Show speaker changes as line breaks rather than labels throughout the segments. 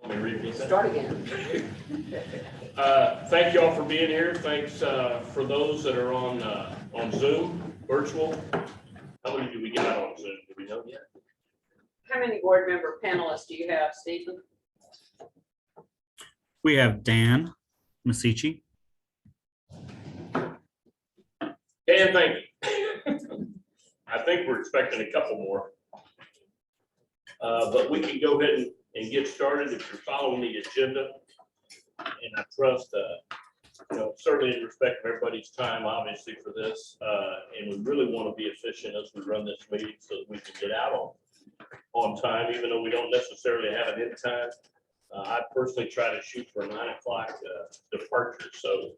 Start again.
Thank you all for being here. Thanks for those that are on Zoom, virtual. How many do we get out on Zoom? Do we know yet?
How many board member panelists do you have, Stephen?
We have Dan Masici.
Dan, thank you. I think we're expecting a couple more. But we can go ahead and get started if you're following the agenda. And I trust, certainly in respect of everybody's time, obviously, for this. And we really want to be efficient as we run this meeting so that we can get out on time, even though we don't necessarily have an end time. I personally try to shoot for a 9 o'clock departure. So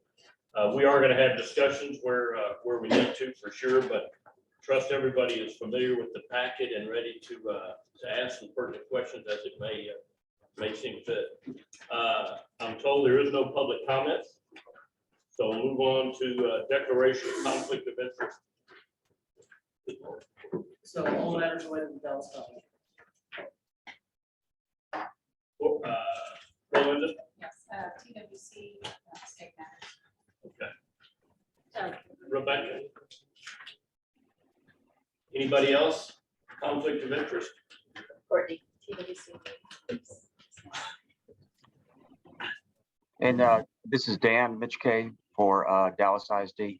we are going to have discussions where we need to, for sure, but trust everybody is familiar with the packet and ready to ask some pertinent questions as it may seem fit. I'm told there is no public comment, so we'll move on to declaration of conflict of interest.
So all matters related to Dallas County.
Melinda?
Yes, TWC state matters.
Okay. Rebecca? Anybody else? Conflict of interest?
Courtney, TWC.
And this is Dan Mitchkay for Dallas ISD.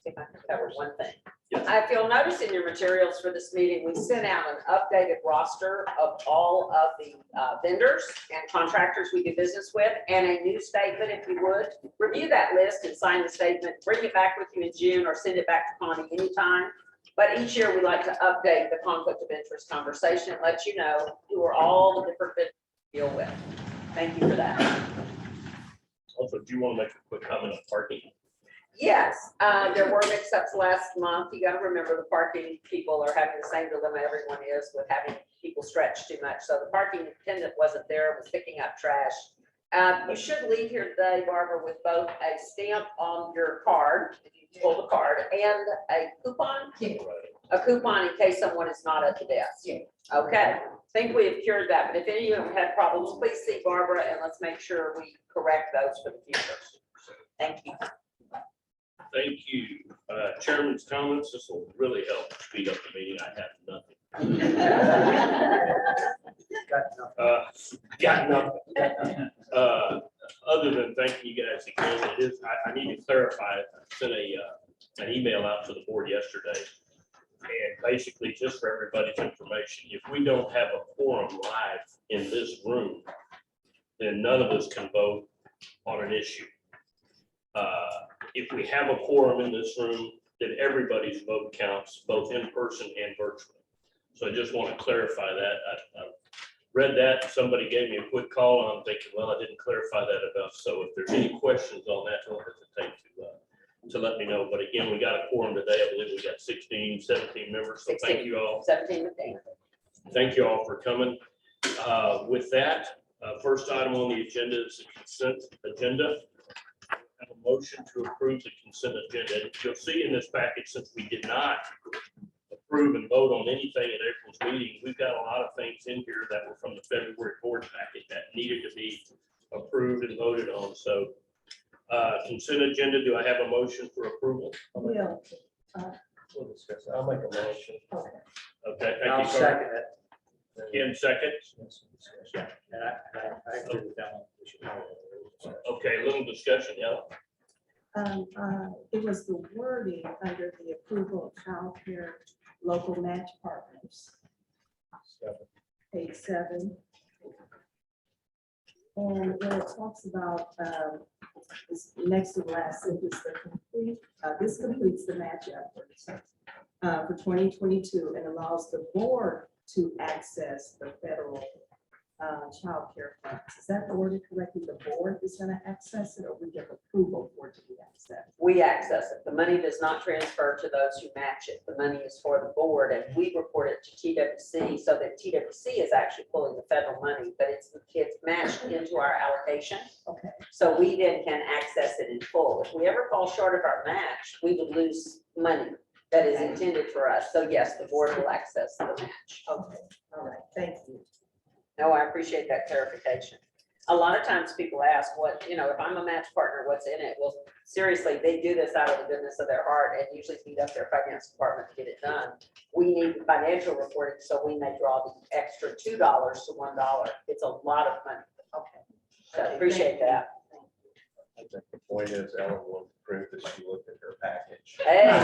If I can cover one thing. If you'll notice in your materials for this meeting, we sent out an updated roster of all of the vendors and contractors we do business with, and a new statement. If you would review that list and sign the statement, bring it back with you in June or send it back to Connie anytime. But each year we like to update the conflict of interest conversation and let you know who are all the different vendors we deal with. Thank you for that.
Also, do you want to make a quick comment on parking?
Yes, there were mix-ups last month. You got to remember the parking people are having the same dilemma everyone is with having people stretch too much. So the parking attendant wasn't there, was picking up trash. You should leave here today, Barbara, with both a stamp on your card, if you pull the card, and a coupon. A coupon in case someone is not at the desk. Okay, I think we have cured that, but if any of you have had problems, please see Barbara and let's make sure we correct those for the future. Thank you.
Thank you. Chairman's comments. This will really help speed up the meeting. I have nothing. Got nothing. Other than thanking you guys again, I need to clarify. I sent an email out to the board yesterday. And basically, just for everybody's information, if we don't have a quorum live in this room, then none of us can vote on an issue. If we have a quorum in this room, then everybody's vote counts, both in person and virtually. So I just want to clarify that. I read that, somebody gave me a quick call, and I'm thinking, well, I didn't clarify that enough. So if there's any questions on that, don't hesitate to let me know. But again, we got a quorum today. I believe we got 16, 17 members. So 16, thank you all.
17 of them.
Thank you all for coming. With that, first item on the agenda is the consent agenda. I have a motion to approve the consent agenda. And you'll see in this package, since we did not approve and vote on anything at April's meeting, we've got a lot of things in here that were from the February board packet that needed to be approved and voted on. So consent agenda, do I have a motion for approval?
We'll
discuss. I'll make a motion.
Okay.
Okay,
I'll
thank you,
second
sir.
it.
Ken, second.
Yeah, and I agree with that one. We should have it.
Okay, a little discussion, yeah.
It was the wording under the approval of child care local match partners. Page 7. And when it talks about, next to the last sentence, this completes the match efforts for 2022 and allows the board to access the federal child care funds. Is that the wording correctly? The board is going to access it, or we give approval for it to be accessed?
We access it. The money does not transfer to those who match it. The money is for the board, and we report it to TWC so that TWC is actually pulling the federal money, but it's matched into our allocation.
Okay.
So we then can access it in full. If we ever fall short of our match, we would lose money. that is intended for us. So yes, the board will access the match.
Okay, all right, thank you.
No, I appreciate that clarification. A lot of times people ask what, if I'm a match partner, what's in it? Well, seriously, they do this out of the goodness of their heart and usually beat up their finance department to get it done. We need the financial reporting, so we may draw the extra $2 to $1. It's a lot of money.
Okay.
So I appreciate that.
I think the point is Ellen will prove that she looked at her package.
Hey. Our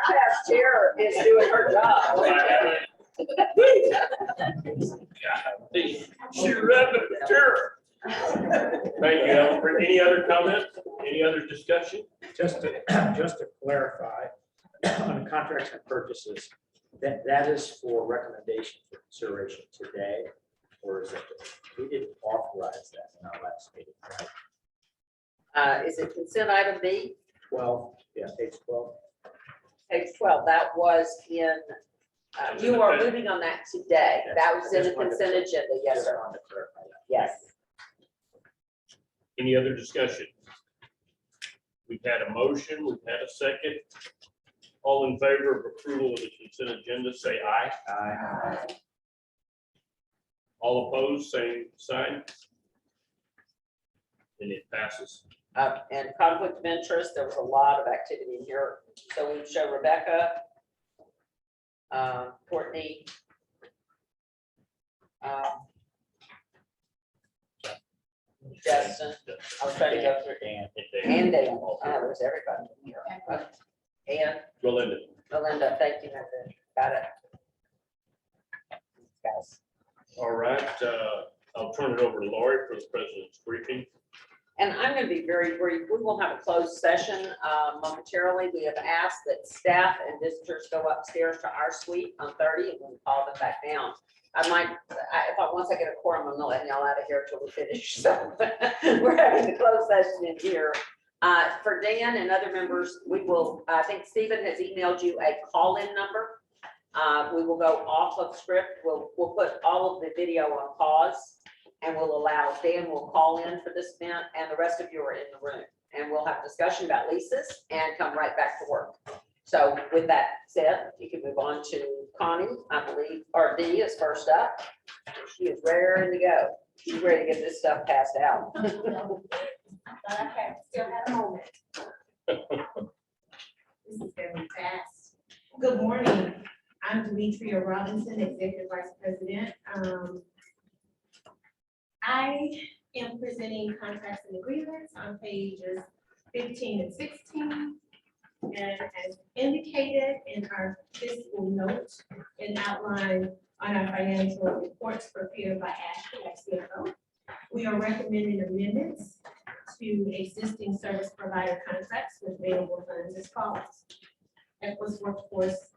past chair is doing her job.
She read the material. Thank you, Ellen. For any other comments, any other discussion?
Just to clarify, on contracts and purchases, that is for recommendation for consideration today, or is it, we didn't authorize that in our last meeting, right?
Is it consent item B?
12, yeah, page 12.
Page 12, that was in, you are moving on that today. That was in the consent agenda, yes,
Just
sir.
wanted to clarify that.
Yes.
Any other discussion? We've had a motion, we've had a second. All in favor of approval of the consent agenda, say aye.
Aye.
All opposed, same sign. And it passes.
And conflict of interest, there was a lot of activity in here. So we show Rebecca, Courtney, Justin. I was trying to go through and Dave. Oh, there's everybody in here. And
Melinda.
Melinda, thank you, Melinda. Got it. Guys.
All right, I'll turn it over to Lori for the president's briefing.
And I'm going to be very brief. We will have a closed session momentarily. We have asked that staff and visitors go upstairs to our suite on 30 and we'll call them back down. Once I get a quorum, I'm not letting y'all out of here until we finish. So we're having the closed session in here. For Dan and other members, we will, I think Stephen has emailed you a call-in number. We will go off of script. We'll put all of the video on pause and we'll allow Dan will call in for this event and the rest of you are in the room. And we'll have discussion about leases and come right back to work. So with that said, you can move on to Connie, I believe, or Dee is first up. She is raring to go. She's ready to get this stuff passed out.
I thought I still had a moment. This is very fast. Good morning. I'm Demetria Robinson, Executive Vice President. I am presenting contracts and agreements on pages 15 and 16. And as indicated in our fiscal note and outlined on our financial reports prepared by Ashley, our CFO, we are recommending amendments to existing service provider contracts with available funds as follows. Equus Workforce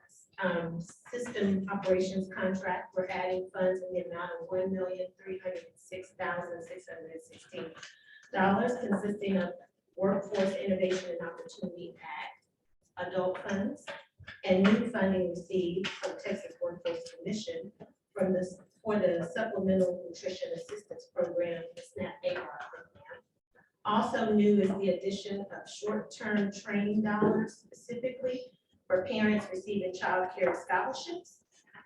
System Operations Contract, we're adding funds in the amount of $1,306,616, consisting of Workforce Innovation and Opportunity Act, adult funds, and new funding received from Texas Workforce Commission for the Supplemental Nutrition Assistance Program, the SNAP AR program. Also new is the addition of short-term training dollars specifically for parents receiving child care scholarships.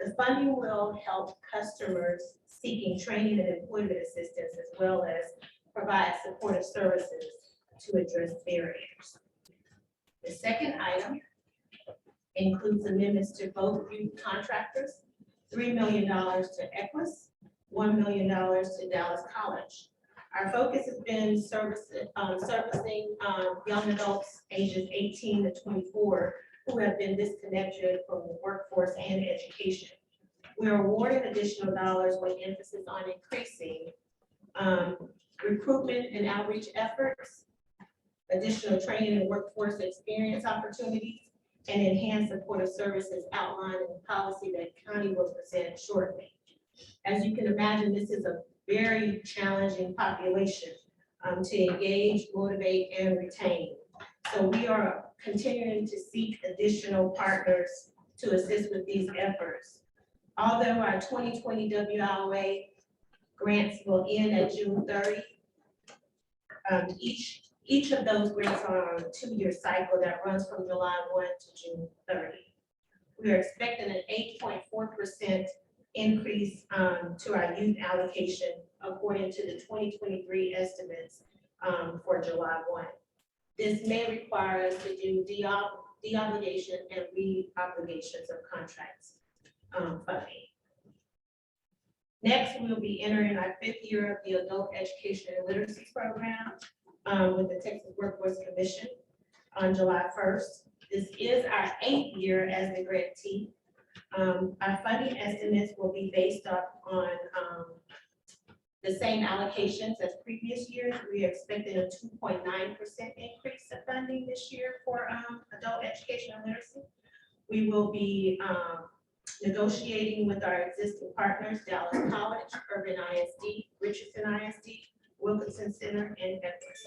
The funding will help customers seeking training and employment assistance, as well as provide supportive services to address barriers. The second item includes amendments to both youth contractors, $3 million to Equus, $1 million to Dallas College. Our focus has been servicing young adults ages 18 to 24 who have been disconnected from the workforce and education. We are awarding additional dollars with emphasis on increasing recruitment and outreach efforts, additional training and workforce experience opportunities, and enhanced supportive services outlined in the policy that county will present shortly. As you can imagine, this is a very challenging population to engage, motivate, and retain. So we are continuing to seek additional partners to assist with these efforts. Although our 2020 WIOA grants will end at June 30, each Each of those grants are on a 2-year cycle that runs from July 1 to June 30. We are expecting an 8.4% increase to our youth allocation according to the 2023 estimates for July 1. This may require us to do de-obligation and re-obligations of contracts funding. Next, we'll be entering our 5th year of the Adult Education and Literacy Program with the Texas Workforce Commission on July 1st. This is our 8th year as the grantee. Our funding estimates will be based on the same allocations as previous years. We are expecting a 2.9% increase in funding this year for adult education and literacy. We will be negotiating with our existing partners, Dallas College, Urban ISD, Richardson ISD, Wilkinson Center, and Edwards.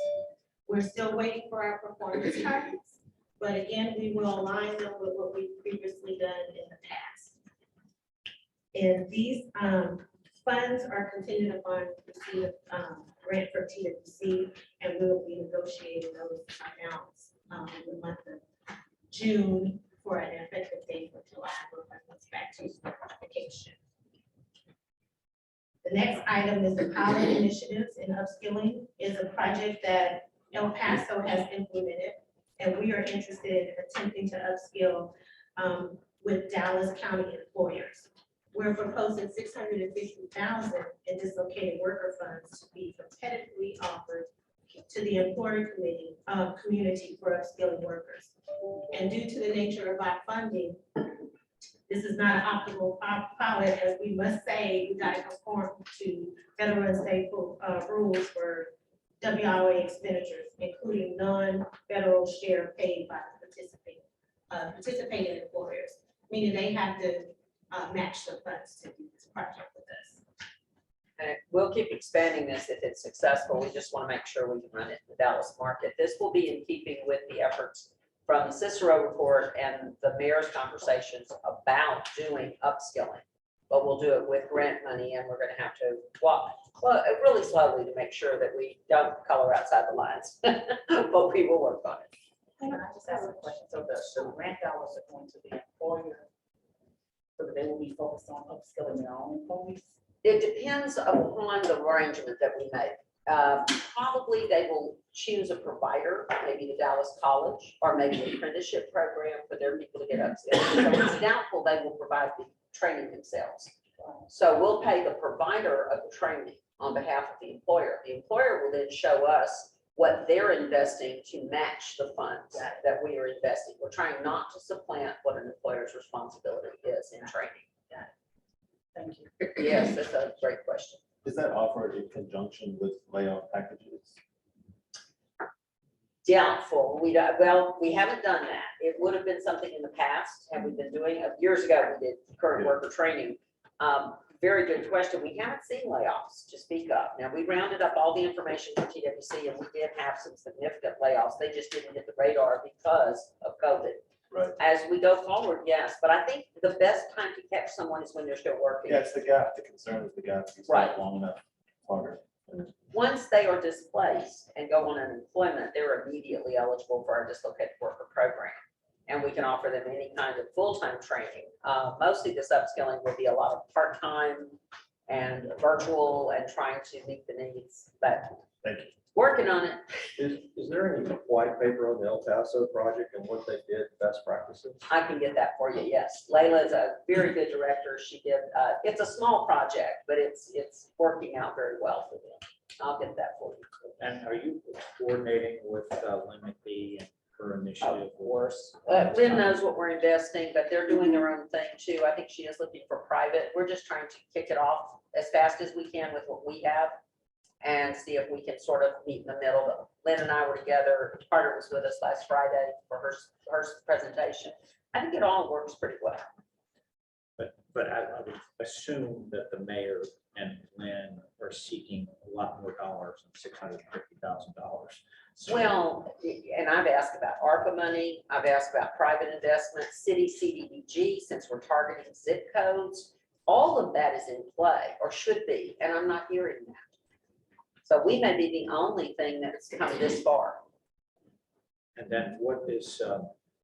We're still waiting for our performance targets, but again, we will align them with what we've previously done in the past. And these funds are contingent upon receipt of grant from TWC, and we will be negotiating those amounts in the month of June for an effective date for July, when it comes back to application. The next item is the pilot initiatives and upskilling is a project that El Paso has implemented, and we are interested in attempting to upskill with Dallas County employers. We're proposing $650,000 in dislocated worker funds to be competitively offered to the employer community for upskilling workers. And due to the nature of our funding, this is not an optimal pilot, as we must say, we got to conform to federal and state rules for WIA expenditures, including non-federal share paid by the participating employers, meaning they have to match the funds to do this project with us.
And we'll keep expanding this if it's successful. We just want to make sure we can run it in the Dallas market. This will be in keeping with the efforts from the Cicero report and the mayor's conversations about doing upskilling. But we'll do it with grant money, and we're going to have to walk really slowly to make sure that we don't color outside the lines, but we will work on it.
Can I just ask a question? So the grant dollars are going to the employer, so that they will be focused on upskilling their own employees?
It depends upon the arrangement that we make. Probably they will choose a provider, maybe the Dallas College, or maybe an apprenticeship program for their people to get upskilled. So it's doubtful they will provide the training themselves. So we'll pay the provider of the training on behalf of the employer. The employer will then show us what they're investing to match the funds that we are investing. We're trying not to supplant what an employer's responsibility is in training.
Thank you.
Yes, that's a great question.
Is that offered in conjunction with layoff packages?
Doubtful. We don't, well, we haven't done that. It would have been something in the past. Have we been doing it? Years ago, we did current worker training. Very good question. We haven't seen layoffs to speak of. Now, we rounded up all the information from TWC, and we did have some significant layoffs. They just didn't hit the radar because of COVID.
Right.
As we go forward, yes, but I think the best time to catch someone is when they're still working.
Yeah, it's the gap. The concern is the gap. It's
Right.
not long enough longer.
Once they are displaced and go on unemployment, they're immediately eligible for our dislocated worker program. And we can offer them any kind of full-time training. Mostly this upskilling will be a lot of part-time and virtual and trying to meet the needs, but
Thank you.
working on it.
Is there any white paper on the El Paso project and what they did, best practices?
I can get that for you, yes. Layla is a very good director. She did, it's a small project, but it's working out very well for them. I'll get that for you.
And are you coordinating with Lynn McBee and her initiative?
Of course. Lynn knows what we're investing, but they're doing their own thing too. I think she is looking for private. We're just trying to kick it off as fast as we can with what we have and see if we can sort of meet in the middle. Lynn and I were together. Carter was with us last Friday for her presentation. I think it all works pretty well.
But I would assume that the mayor and Lynn are seeking a lot more dollars than $650,000.
Well, and I've asked about ARPA money. I've asked about private investment, city CDBG, since we're targeting zip codes. All of that is in play or should be, and I'm not hearing that. So we may be the only thing that's come this far.
And then what is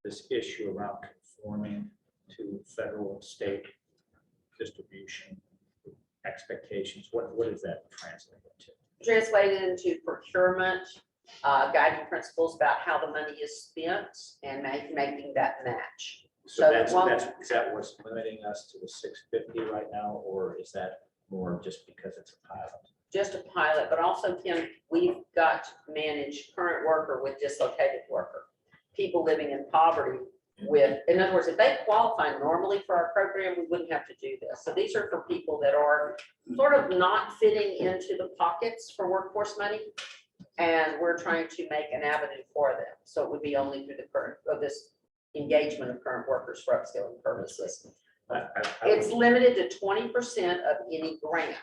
this issue around conforming to federal and state distribution expectations? What does that translate into?
Translated into procurement, guiding principles about how the money is spent and making that match.
So
So
that's,
one-
is that what's limiting us to the 650 right now, or is that more just because it's a pilot?
Just a pilot, but also, Kim, we've got to manage current worker with dislocated worker, people living in poverty with, in other words, if they qualify normally for our program, we wouldn't have to do this. So these are for people that are sort of not fitting into the pockets for workforce money. And we're trying to make an avenue for them. So it would be only through the current, of this engagement of current workers for upskilling purposes. It's limited to 20% of any grant.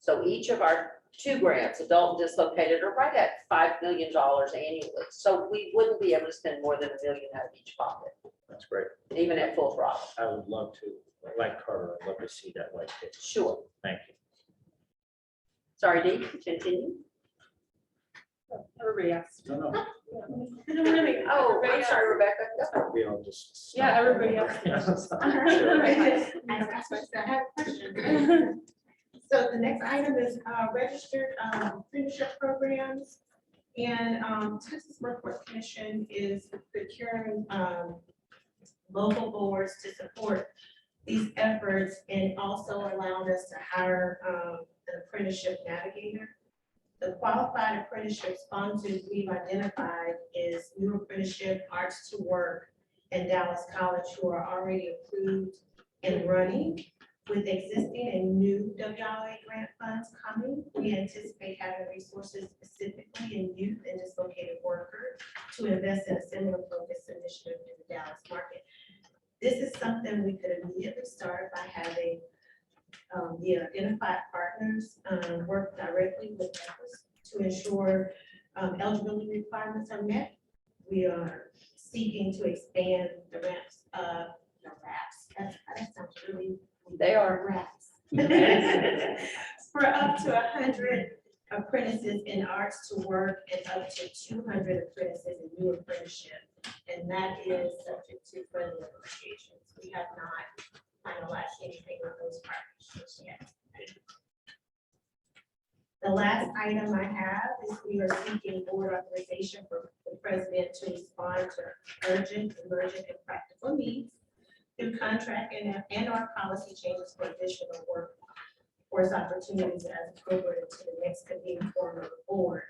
So each of our 2 grants, adult and dislocated, are right at $5 million annually. So we wouldn't be able to spend more than $1 million out of each pocket,
That's great.
even at full throttle.
I would love to, like Carter, I'd love to see that white paper.
Sure.
Thank you.
Sorry, Dee, continue.
Everybody else.
No.
Oh, I'm sorry, Rebecca.
We all just.
Yeah, everybody else.
I have a question. So the next item is registered apprenticeship programs. And Texas Workforce Commission is procuring local boards to support these efforts and also allowing us to hire an apprenticeship navigator. The qualified apprenticeship sponsors we've identified is New Apprenticeship, Arts to Work, and Dallas College, who are already approved and running. With existing and new WIA grant funds coming, we anticipate having resources specifically in youth and dislocated workers to invest in a similar focus initiative in the Dallas market. This is something we could immediately start by having the identified partners work directly with us to ensure eligibility requirements are met. We are seeking to expand the RAPs. That sounds really.
They are
RAPs. For up to 100 apprentices in Arts to Work and up to 200 apprentices in New Apprenticeship. And that is subject to further negotiations. We have not finalized anything on those partnerships yet. The last item I have is we are seeking board authorization for the president to respond to urgent, emergent, and practical needs through contract and our policy changes for additional workforce opportunities as appropriate to the next convening forum of the board.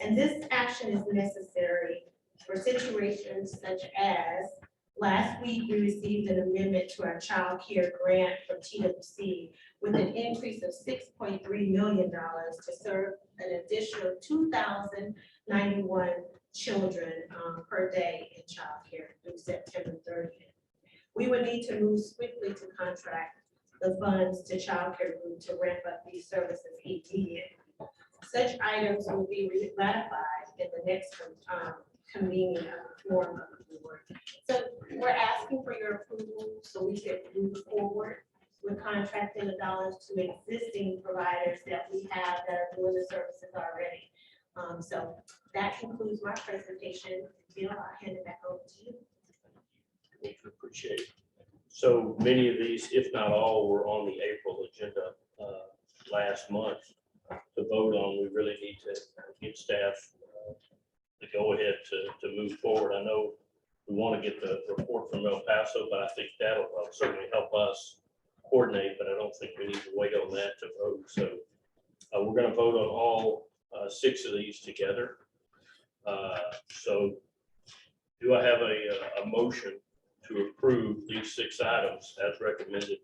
And this action is necessary for situations such as last week, we received an amendment to our child care grant from TWC with an increase of $6.3 million to serve an additional 2,091 children per day in child care through September 30th. We would need to move swiftly to contract the funds to child care group to ramp up these services immediately. Such items will be ratified in the next convening of the forum of the board. So we're asking for your approval so we can move forward with contracting the dollars to existing providers that we have that are doing the services already. So that concludes my presentation. Bill, I'll hand it back over to you.
Appreciate it. So many of these, if not all, were on the April agenda last month to vote on. We really need to get staff to go ahead to move forward. I know we want to get the report from El Paso, but I think that'll certainly help us coordinate, but I don't think we need to wait on that to vote. So we're going to vote on all 6 of these together. So do I have a motion to approve these 6 items as recommended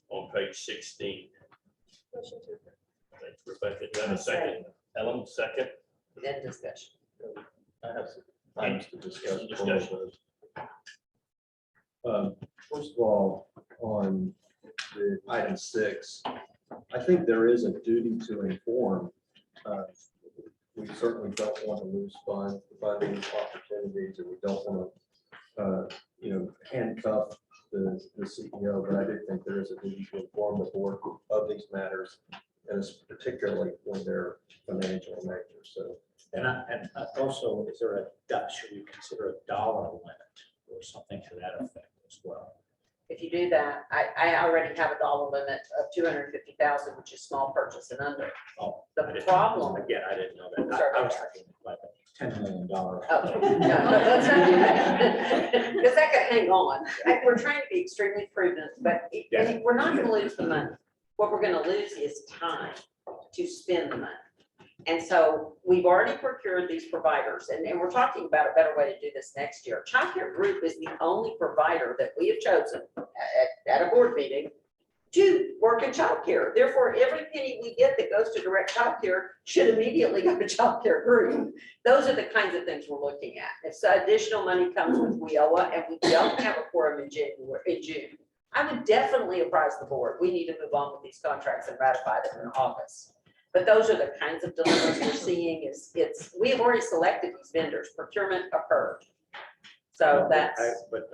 on page 16?
Motion to approve.
Thanks, Rebecca. Do I have a second? Ellen, second.
Then discussion.
I have some items to discuss.
Some discussion.
First of all, on the item 6, I think there is a duty to inform. We certainly don't want to lose funding opportunities, and we don't want to, handcuff the CEO. But I do think there is a duty to inform the board of these matters and it's particularly when they're financial in nature, so.
And also, is there should we consider a dollar limit or something to that effect as well?
If you do that, I already have a dollar limit of 250,000, which is small purchase and under.
Oh,
The problem,
again, I didn't know that. I was thinking like a $10 million.
oh, no, let's not do that. Because that could hang on. We're trying to be extremely prudent, but we're not gonna lose the money. What we're gonna lose is time to spend the money. And so we've already procured these providers, and we're talking about a better way to do this next year. Child Care Group is the only provider that we have chosen at a board meeting to work in childcare. Therefore, every penny we get that goes to direct childcare should immediately go to Child Care Group. Those are the kinds of things we're looking at. If additional money comes with WIOA and we don't have a quorum in June, I would definitely apprise the board. We need to move on with these contracts and ratify them in August. But those are the kinds of dilemmas we're seeing. We have already selected these vendors. Procurement occurred. So
But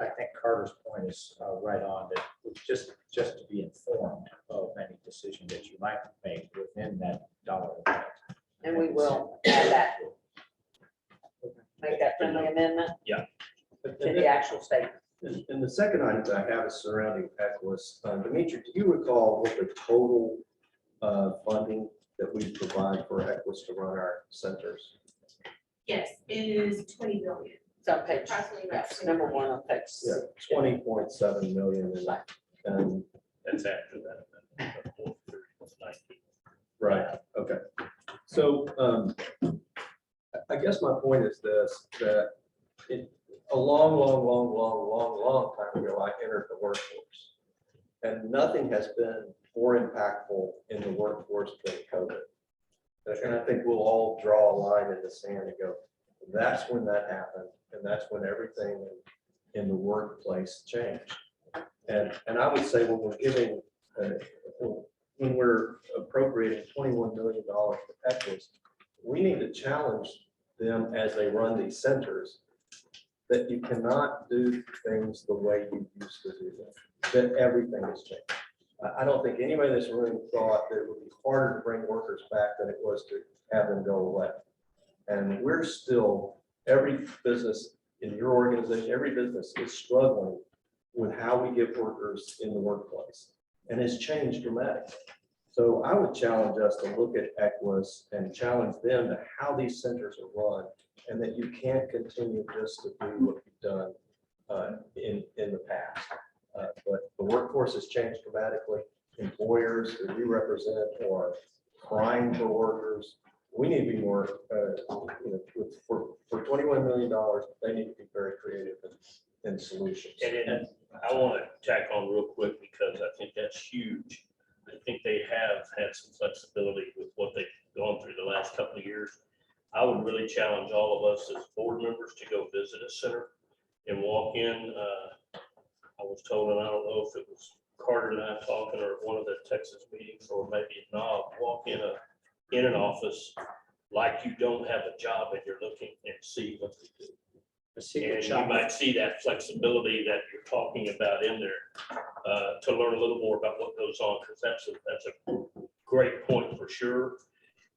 I think Carter's point is right on, that just to be informed of any decision that you might make within that dollar limit.
And we will add that. Make that friendly amendment
Yeah.
to the actual statement.
And the second item that I have is surrounding Equus. Dimitri, do you recall what the total funding that we provide for Equus to run our centers?
Yes, it is 20 billion.
It's on page,
Approximately
yes,
about
number 1 on page.
Yeah, 20.7 million. And
That's after that.
right, okay. So I guess my point is this, that a long time ago, I entered the workforce. And nothing has been more impactful in the workforce than COVID. And I think we'll all draw a line in the sand and go, that's when that happened. And that's when everything in the workplace changed. And I would say when we're giving, when we're appropriating $21 million for Equus, we need to challenge them as they run these centers, that you cannot do things the way you used to do them, that everything has changed. I don't think anybody in this room thought that it would be harder to bring workers back than it was to have them go away. And we're still, every business in your organization, every business is struggling with how we get workers in the workplace. And it's changed dramatically. So I would challenge us to look at Equus and challenge them to how these centers are run, and that you can't continue just to do what you've done in the past. But the workforce has changed dramatically. Employers that we represent are crying for workers. We need to be more, for $21 million, they need to be very creative in solutions.
And then I want to tack on real quick, because I think that's huge. I think they have had some flexibility with what they've gone through the last couple of years. I would really challenge all of us as board members to go visit a center and walk in. I was told, and I don't know if it was Carter and I talking or one of the Texas meetings, or maybe not, walk in an office like you don't have a job and you're looking and see what they do. And you might see that flexibility that you're talking about in there to learn a little more about what goes on, because that's a great point for sure.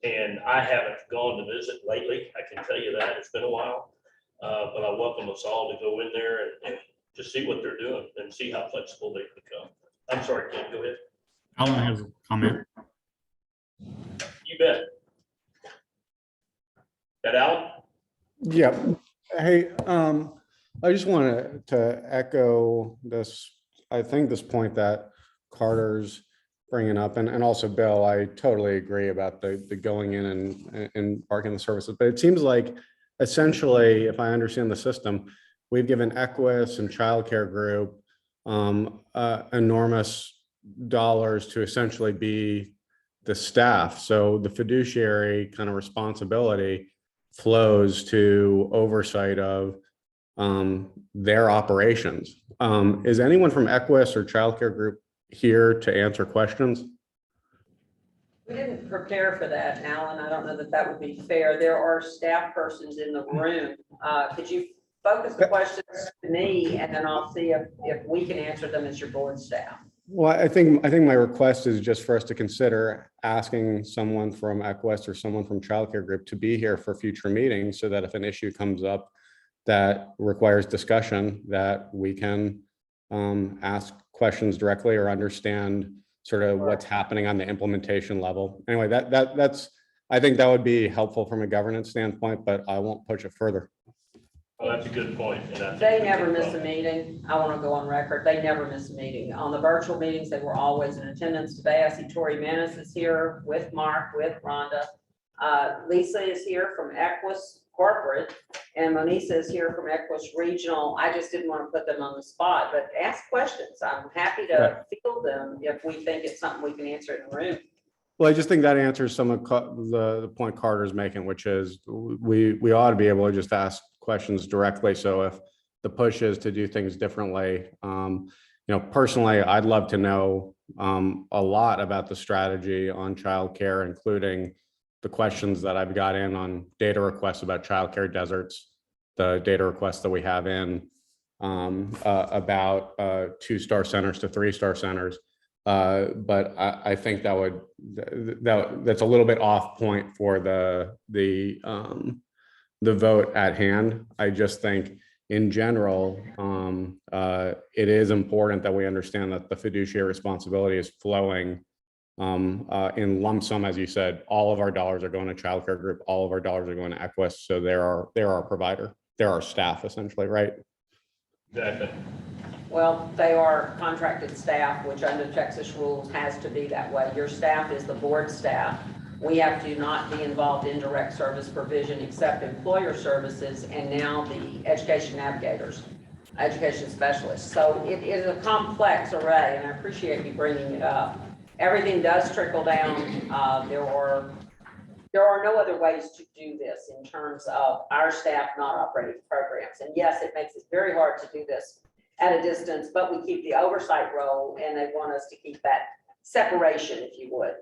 And I haven't gone to visit lately, I can tell you that, it's been a while. But I welcome us all to go in there and just see what they're doing and see how flexible they become. I'm sorry, Ken, go ahead.
Alan has a comment.
You bet. That Alan?
Yeah. Hey, I just wanted to echo this, I think this point that Carter's bringing up, and also Bill, I totally agree about the going in and parking the services, but it seems like essentially, if I understand the system, we've given Equus and Child Care Group enormous dollars to essentially be the staff. So the fiduciary kind of responsibility flows to oversight of their operations. Is anyone from Equus or Child Care Group here to answer questions?
We didn't prepare for that, Alan. I don't know that that would be fair. There are staff persons in the room. Could you focus the questions to me, and then I'll see if we can answer them as your board staff.
Well, I think my request is just for us to consider asking someone from Equest or someone from childcare group to be here for future meetings so that if an issue comes up that requires discussion, that we can ask questions directly or understand sort of what's happening on the implementation level. Anyway, that's, I think that would be helpful from a governance standpoint, but I won't push it further.
Well, that's a good point. And I think
They
we
never
can
miss a
probably-
meeting. I want to go on record. They never miss a meeting. On the virtual meetings, they were always in attendance. Today, I see Tori Manis is here with Mark, with Rhonda. Lisa is here from Equus Corporate, and Monisa is here from Equus Regional. I just didn't want to put them on the spot, but ask questions. I'm happy to field them if we think it's something we can answer in the room.
Well, I just think that answers some of the point Carter's making, which is we ought to be able to just ask questions directly. So if the push is to do things differently, personally, I'd love to know a lot about the strategy on childcare, including the questions that I've got in on data requests about childcare deserts, the data requests that we have in about 2-star centers to 3-star centers. But I think that's a little bit off point for the vote at hand. I just think in general, it is important that we understand that the fiduciary responsibility is flowing in lump sum. As you said, all of our dollars are going to childcare group, all of our dollars are going to Equus. So they're our provider, they're our staff essentially, right?
Exactly.
Well, they are contracted staff, which under Texas rules has to be that way. Your staff is the board staff. We have to not be involved in direct service provision except employer services and now the education navigators, education specialists. So it is a complex array, and I appreciate you bringing it up. Everything does trickle down. There are no other ways to do this in terms of our staff not operating programs. And yes, it makes it very hard to do this at a distance, but we keep the oversight role and they want us to keep that separation, if you would.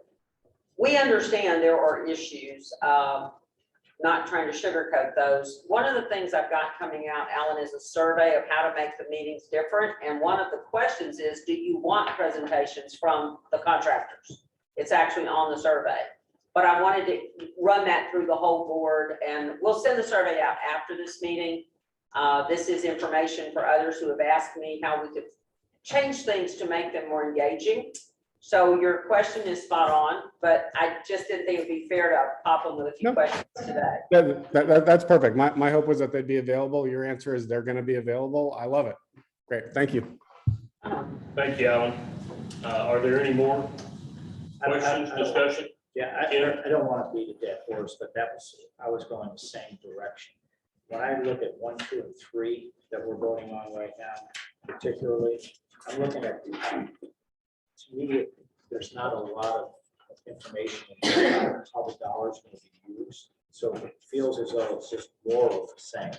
We understand there are issues, not trying to sugarcoat those. One of the things I've got coming out, Alan, is a survey of how to make the meetings different. And one of the questions is, do you want presentations from the contractors? It's actually on the survey. But I wanted to run that through the whole board, and we'll send the survey out after this meeting. This is information for others who have asked me how we could change things to make them more engaging. So your question is spot on, but I just didn't think it'd be fair to pop them with a few questions today.
That's perfect. My hope was that they'd be available. Your answer is they're going to be available. I love it. Great. Thank you.
Thank you, Alan. Are there any more questions, discussion?
Yeah, I don't want to beat a dead horse, but I was going the same direction. When I look at 1, 2, and 3 that we're voting on right now, particularly, I'm looking at, to me, there's not a lot of information about how the dollars going to be used. So it feels as though it's just more of the same.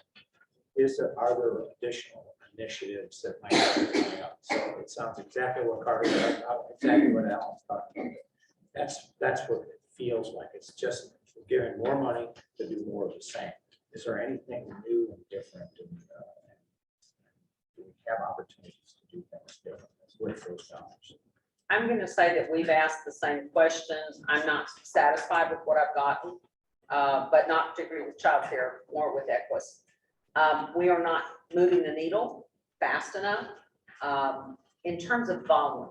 Are there additional initiatives that might be coming up? So it sounds exactly what Carter said, exactly what Alan's talking about. That's what it feels like. It's just giving more money to do more of the same. Is there anything new and different? And do we have opportunities to do things differently with those dollars?
I'm going to say that we've asked the same questions. I'm not satisfied with what I've gotten, but not particularly with childcare, more with Equus. We are not moving the needle fast enough in terms of volume.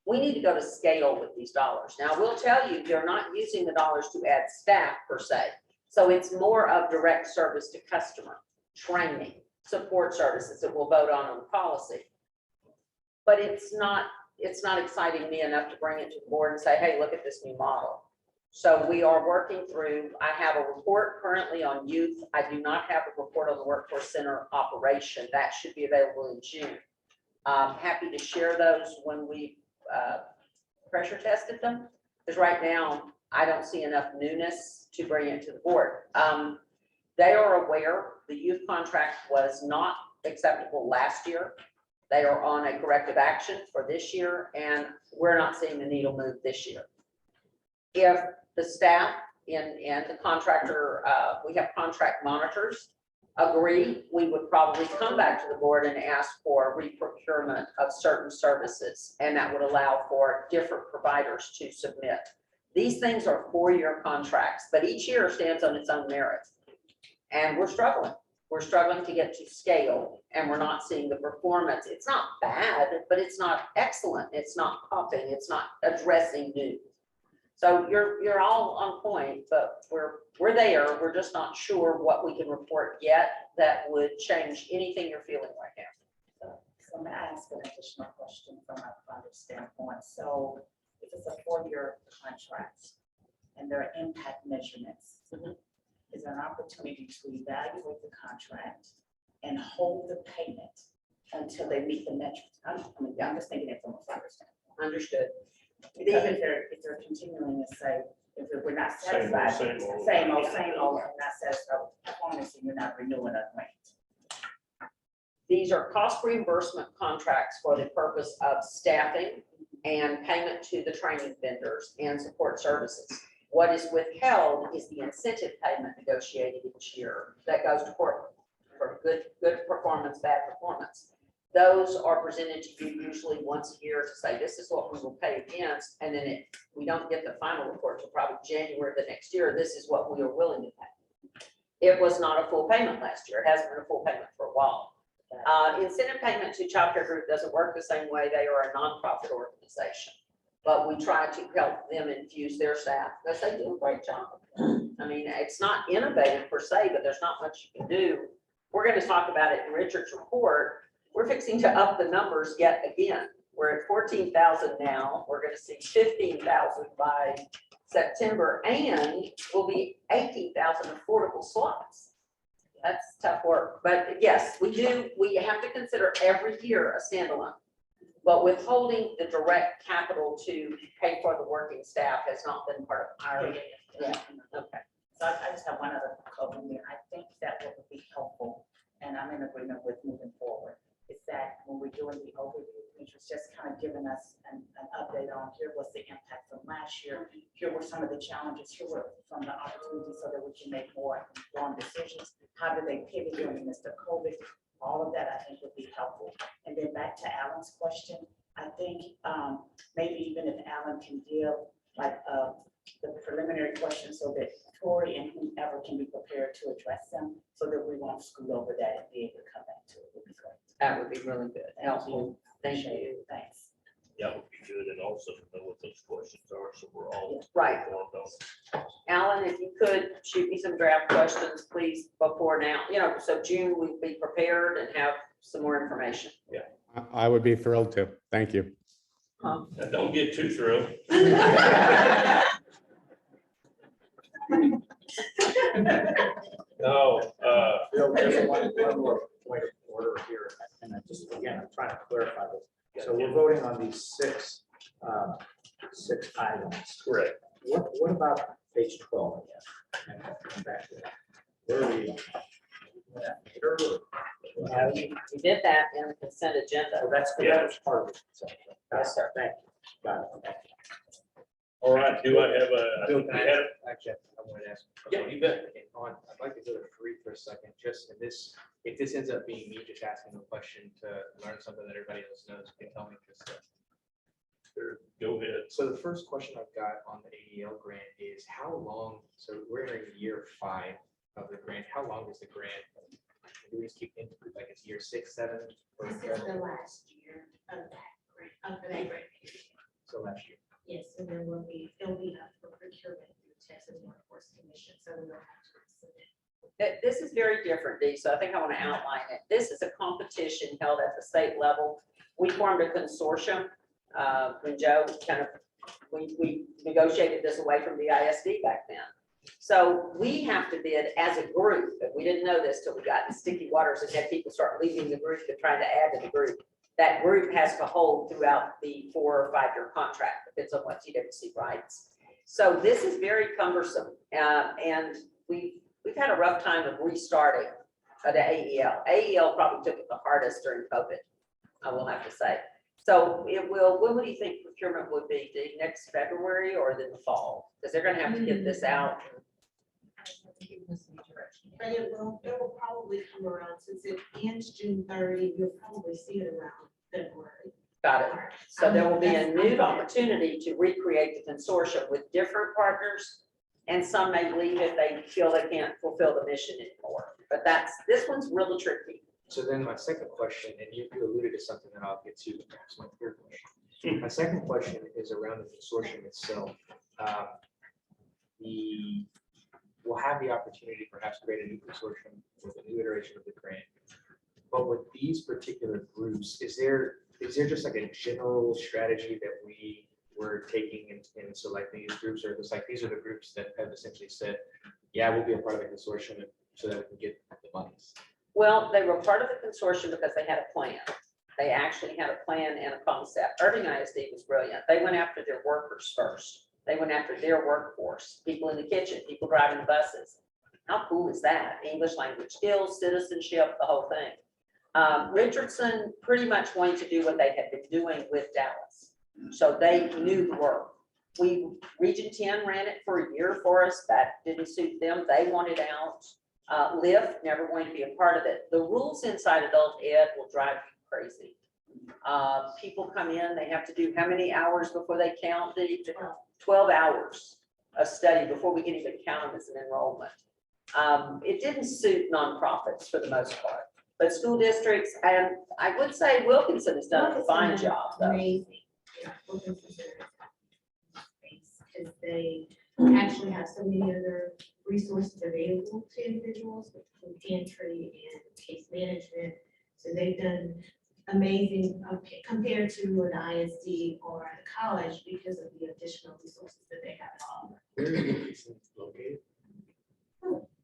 We need to go to scale with these dollars. Now, we'll tell you, they're not using the dollars to add staff per se. So it's more of direct service to customer, training, support services that we'll vote on the policy. But it's not exciting me enough to bring it to the board and say, hey, look at this new model. So we are working through, I have a report currently on youth. I do not have a report on the workforce center operation. That should be available in June. I'm happy to share those when we pressure tested them, because right now I don't see enough newness to bring it to the board. They are aware the youth contract was not acceptable last year. They are on a corrective action for this year, and we're not seeing the needle move this year. If the staff and the contractor, we have contract monitors agree, we would probably come back to the board and ask for reprocurement of certain services. And that would allow for different providers to submit. These things are 4-year contracts, but each year stands on its own merit. And we're struggling. We're struggling to get to scale, and we're not seeing the performance. It's not bad, but it's not excellent. It's not popping. It's not addressing needs. So you're all on point, but we're there. We're just not sure what we can report yet that would change anything you're feeling right now.
So I'm gonna ask an additional question from a funder standpoint. So if it's a 4-year contract and there are impact measurements, is there an opportunity to evaluate the contract and hold the payment until they meet the metrics? I'm just thinking it from a funder standpoint.
Understood.
Because if they're continuing to say, if we're not
Same old,
satisfied,
same old.
same old, I'm not satisfied with performance, and you're not renewing a grant.
These are cost reimbursement contracts for the purpose of staffing and payment to the training vendors and support services. What is withheld is the incentive payment negotiated each year that goes to court for good performance, bad performance. Those are presented to you usually once a year to say, this is what we will pay against. And then we don't get the final report until probably January the next year. This is what we are willing to pay. It was not a full payment last year. It hasn't been a full payment for a while. Incentive payment to Child Care Group doesn't work the same way. They are a nonprofit organization, but we try to help them infuse their staff because they do a great job. I mean, it's not innovative per se, but there's not much you can do. We're going to talk about it in Richard's report. We're fixing to up the numbers yet again. We're at 14,000 now. We're going to see 15,000 by September, and we'll be 18,000 affordable slots. That's tough work, but yes, we have to consider every year a standalone. But withholding the direct capital to pay for the working staff has not been part of our. Yeah. Okay.
So I just have one other comment here. I think that what would be helpful, and I'm in agreement with moving forward, is that when we're doing the overview, which was just kind of giving us an update on here was the impact from last year. Here were some of the challenges, here were some of the opportunities so that we can make more informed decisions. How do they pivot during the midst of COVID? All of that I think would be helpful. And then back to Alan's question, I think maybe even if Alan can deal like the preliminary questions so that Tori and whomever can be prepared to address them so that we won't scoot over that and be able to come back to it. Would be great.
That would be really good. Helpful. Thank you.
Thanks.
That would be good, and also to know what those questions are, so we're all
Right.
informed on them.
Alan, if you could shoot me some draft questions, please, before now, so June we'll be prepared and have some more information.
I would be thrilled to. Thank you.
Now, don't get too thrilled. No,
Bill, just one more point of order here, and I'm trying to clarify this. So we're voting on these six items.
correct.
What about page 12 again? And come back to that. Where are we?
We did that in the consent agenda.
Oh, that's part of it. So,
Yes, sir.
Thank you. Got it.
All right, do I have
Bill, can I
a?
actually, I wanted to ask.
Yeah, you bet.
I'd like to go to 3 for a second, just in this, if this ends up being me just asking a question to learn something that everybody else knows, you can tell me just.
Go ahead.
So the first question I've got on the AEL grant is how long, so we're in year 5 of the grant, how long is the grant? Do we just keep into like it's year 6, 7? or
This is the last year of that grant, of the grant.
So last year.
Yes, and then it'll be up for procurement through Texas Workforce Commission, so we'll have to submit.
This is very different, Dee, so I think I want to outline it. This is a competition held at the state level. We formed a consortium when Joe we negotiated this away from the ISD back then. So we have to bid as a group, but we didn't know this till we got in sticky waters and had people start leaving the group and trying to add to the group. That group has to hold throughout the 4 or 5 year contract, depends on what TWC writes. So this is very cumbersome, and we've had a rough time of restarting the AEL. AEL probably took it the hardest during COVID, I will have to say. So when do you think procurement would be? Next February or then the fall? Because they're going to have to get this out.
But it will probably come around, since it ends June 30, you'll probably see it around February.
Got it.
March.
So there will be a
That's-
new opportunity to recreate the consortium with different partners. And some may leave if they feel they can't fulfill the mission anymore. But this one's really tricky.
So then my second question, and you alluded to something that I'll get to, perhaps my third question. My second question is around the consortium itself. We'll have the opportunity to perhaps create a new consortium with a new iteration of the grant. But with these particular groups, is there just like a general strategy that we were taking in selecting these groups, or it's like these are the groups that have essentially said, yeah, we'll be a part of the consortium so that we can get the monies?
Well, they were part of the consortium because they had a plan. They actually had a plan and a concept. Irving ISD was brilliant. They went after their workers first. They went after their workforce, people in the kitchen, people driving the buses. How cool is that? English language skills, citizenship, the whole thing. Richardson pretty much wanted to do what they had been doing with Dallas. So they knew the work. Region 10 ran it for a year for us. That didn't suit them. They wanted out. Lyft, never going to be a part of it. The rules inside adult ed will drive you crazy. People come in, they have to do how many hours before they count? 12 hours of study before we can even count them as an enrollment. It didn't suit nonprofits for the most part, but school districts, and I would say Wilkinson has done a fine job though.
Amazing. Yeah, Wilkinson's done it. Because they actually have so many other resources available to individuals, with food pantry and case management. So they've done amazing compared to an ISD or a college because of the additional resources that they have to offer.
Where is Wilkinson located?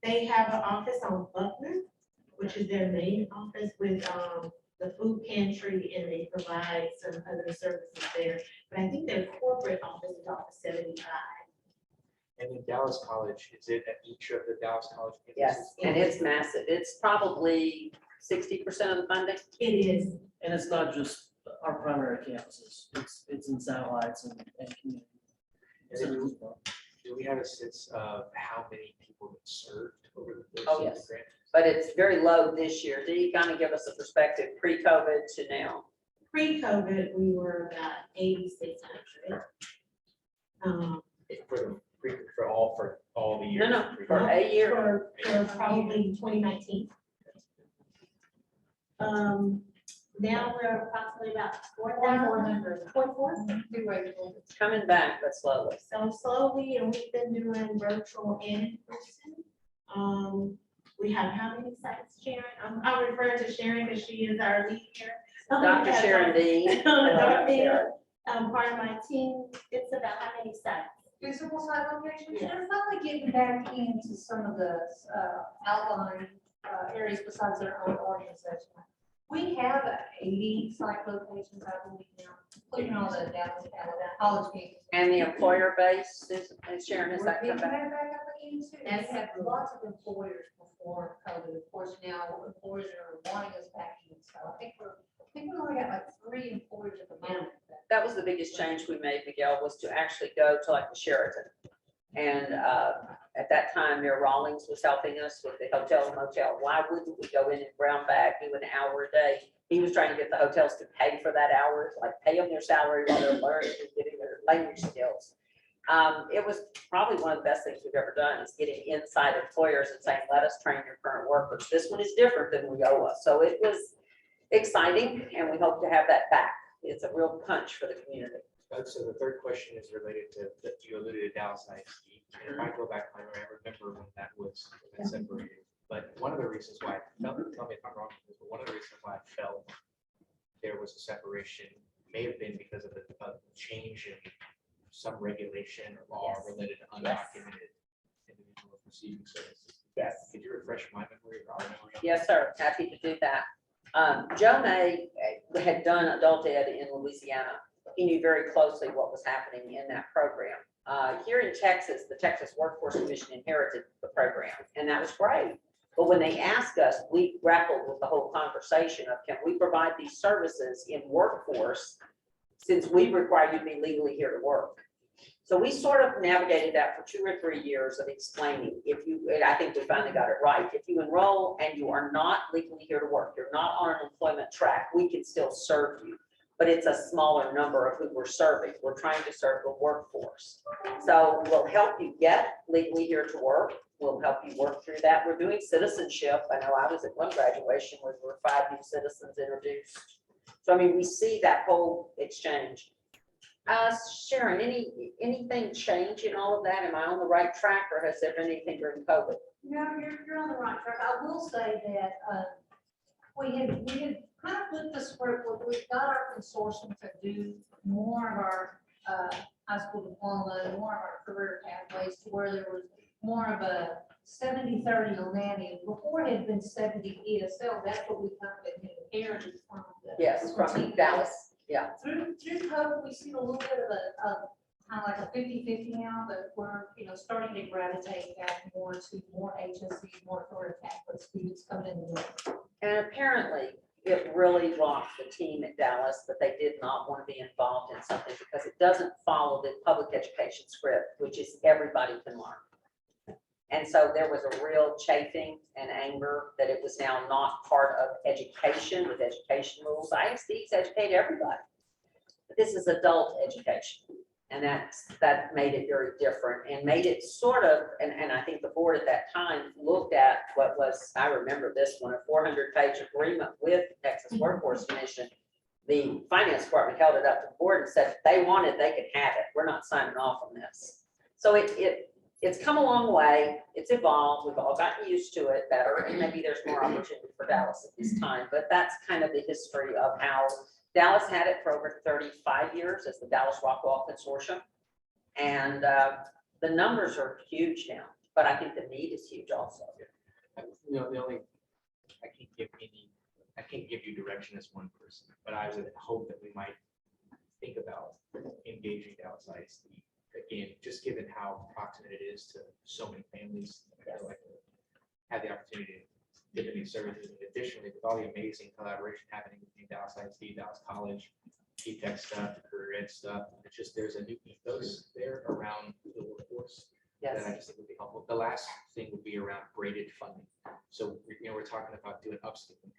They have an office on Buckner, which is their main office with the food pantry, and they provide some other services there. But I think their corporate office is off of 75.
And in Dallas College, is it at each of the Dallas College campuses?
Yes, and it's massive. It's probably 60% of the funding.
It is.
And it's not just our primary campuses, it's in satellites and community.
And then do we have a sense of how many people get served over the course
Oh,
of the
yes.
grant?
But it's very low this year. Do you kind of give us a perspective pre-COVID to now?
Pre-COVID, we were about 8,600.
For all the years?
No, for a year.
For probably 2019. Now we're approximately about 4,400. 4,400.
Coming back, but slowly.
So slowly, and we've been doing virtual and in person. We have how many sites, Sharon? I'm referring to Sharon because she is our lead here.
Dr. Sharon Dean.
Dr. Dean, part of my team. It's about how many sites?
Physical site locations,
Yes.
they're finally getting back into some of the outlying areas besides their own organization. We have 80 site locations, I believe now, including all the Dallas college campuses.
And the employer base, and Sharon, has
We're
that come
picking
back?
that back up again too. We
That's
had
good.
lots of employers before COVID, of course, now employers are wanting us back in, so I think we only got like 3 employers at the moment.
That was the biggest change we made, Miguel, was to actually go to like the Sheraton. And at that time, Mayor Rawlings was helping us with the hotel and motel. Why wouldn't we go in and brown bag, do an hour a day? He was trying to get the hotels to pay for that hour, like pay them their salary while they're learning and getting their language skills. It was probably one of the best things we've ever done, is getting inside employers and saying, let us train your current workers. This one is different than we owe us. So it was exciting, and we hope to have that back. It's a real punch for the community.
So the third question is related to, that you alluded to Dallas ISD. And if I go back, I remember when that was separated. But one of the reasons why I felt, tell me if I'm wrong, but one of the reasons why I felt there was a separation may have been because of a change in some regulation or law
Yes.
related to undocumented individuals receiving services.
Yes.
Could you refresh my memory? or our memory on
Yes, sir. Happy to do that. Joe May had done adult ed in Louisiana. He knew very closely what was happening in that program. Here in Texas, the Texas Workforce Commission inherited the program, and that was great. But when they asked us, we grappled with the whole conversation of, can we provide these services in workforce since we require you to be legally here to work? So we sort of navigated that for 2 or 3 years of explaining, if you, and I think we finally got it right, if you enroll and you are not legally here to work, you're not on an employment track, we can still serve you. But it's a smaller number of who we're serving. We're trying to serve the workforce. So we'll help you get legally here to work. We'll help you work through that. We're doing citizenship. I know I was at one graduation where there were 5 new citizens introduced. So I mean, we see that whole exchange. Sharon, anything change in all of that? Am I on the right track, or has there been anything during COVID?
No, you're on the right track. I will say that, we had kind of flipped the script. We've got our consortium to do more of our, high school diploma, and more of our career pathways, to where there was more of a 70-30 on that end. Before it had been 70 ESL, that's what we kind of inherited from the.
Yes, from Dallas. Yeah.
Through COVID, we see a little bit of kind of like a 50-50 now, but we're, starting to gravitate back more to more HSC, more career pathway students coming in.
And apparently, it really rocked the team at Dallas that they did not want to be involved in something because it doesn't follow the public education script, which is everybody can learn. And so there was a real chafing and anger that it was now not part of education with education rules. ISDs educate everybody. But this is adult education. And that made it very different and made it sort of, and I think the board at that time looked at what was, I remember this one, a 400-page agreement with the Texas Workforce Commission. The finance department held it up to the board and said, if they wanted, they could have it. We're not signing off on this. So it's come a long way. It's evolved. We've all gotten used to it better. And maybe there's more opportunity for Dallas at this time, but that's kind of the history of how Dallas had it for over 35 years as the Dallas Rockwall Consortium. And the numbers are huge now, but I think the need is huge also.
The only, I can't give you direction as one person, but I would hope that we might think about engaging Dallas ISD. Again, just given how proximate it is to so many families, I feel like have the opportunity to give these services. Additionally, with all the amazing collaboration happening between Dallas ISD, Dallas College, T-Tech stuff, career ed stuff, it's just there's a new ethos there around the workforce that I just think would be helpful. The last thing would be around graded funding. So we're talking about doing upskilling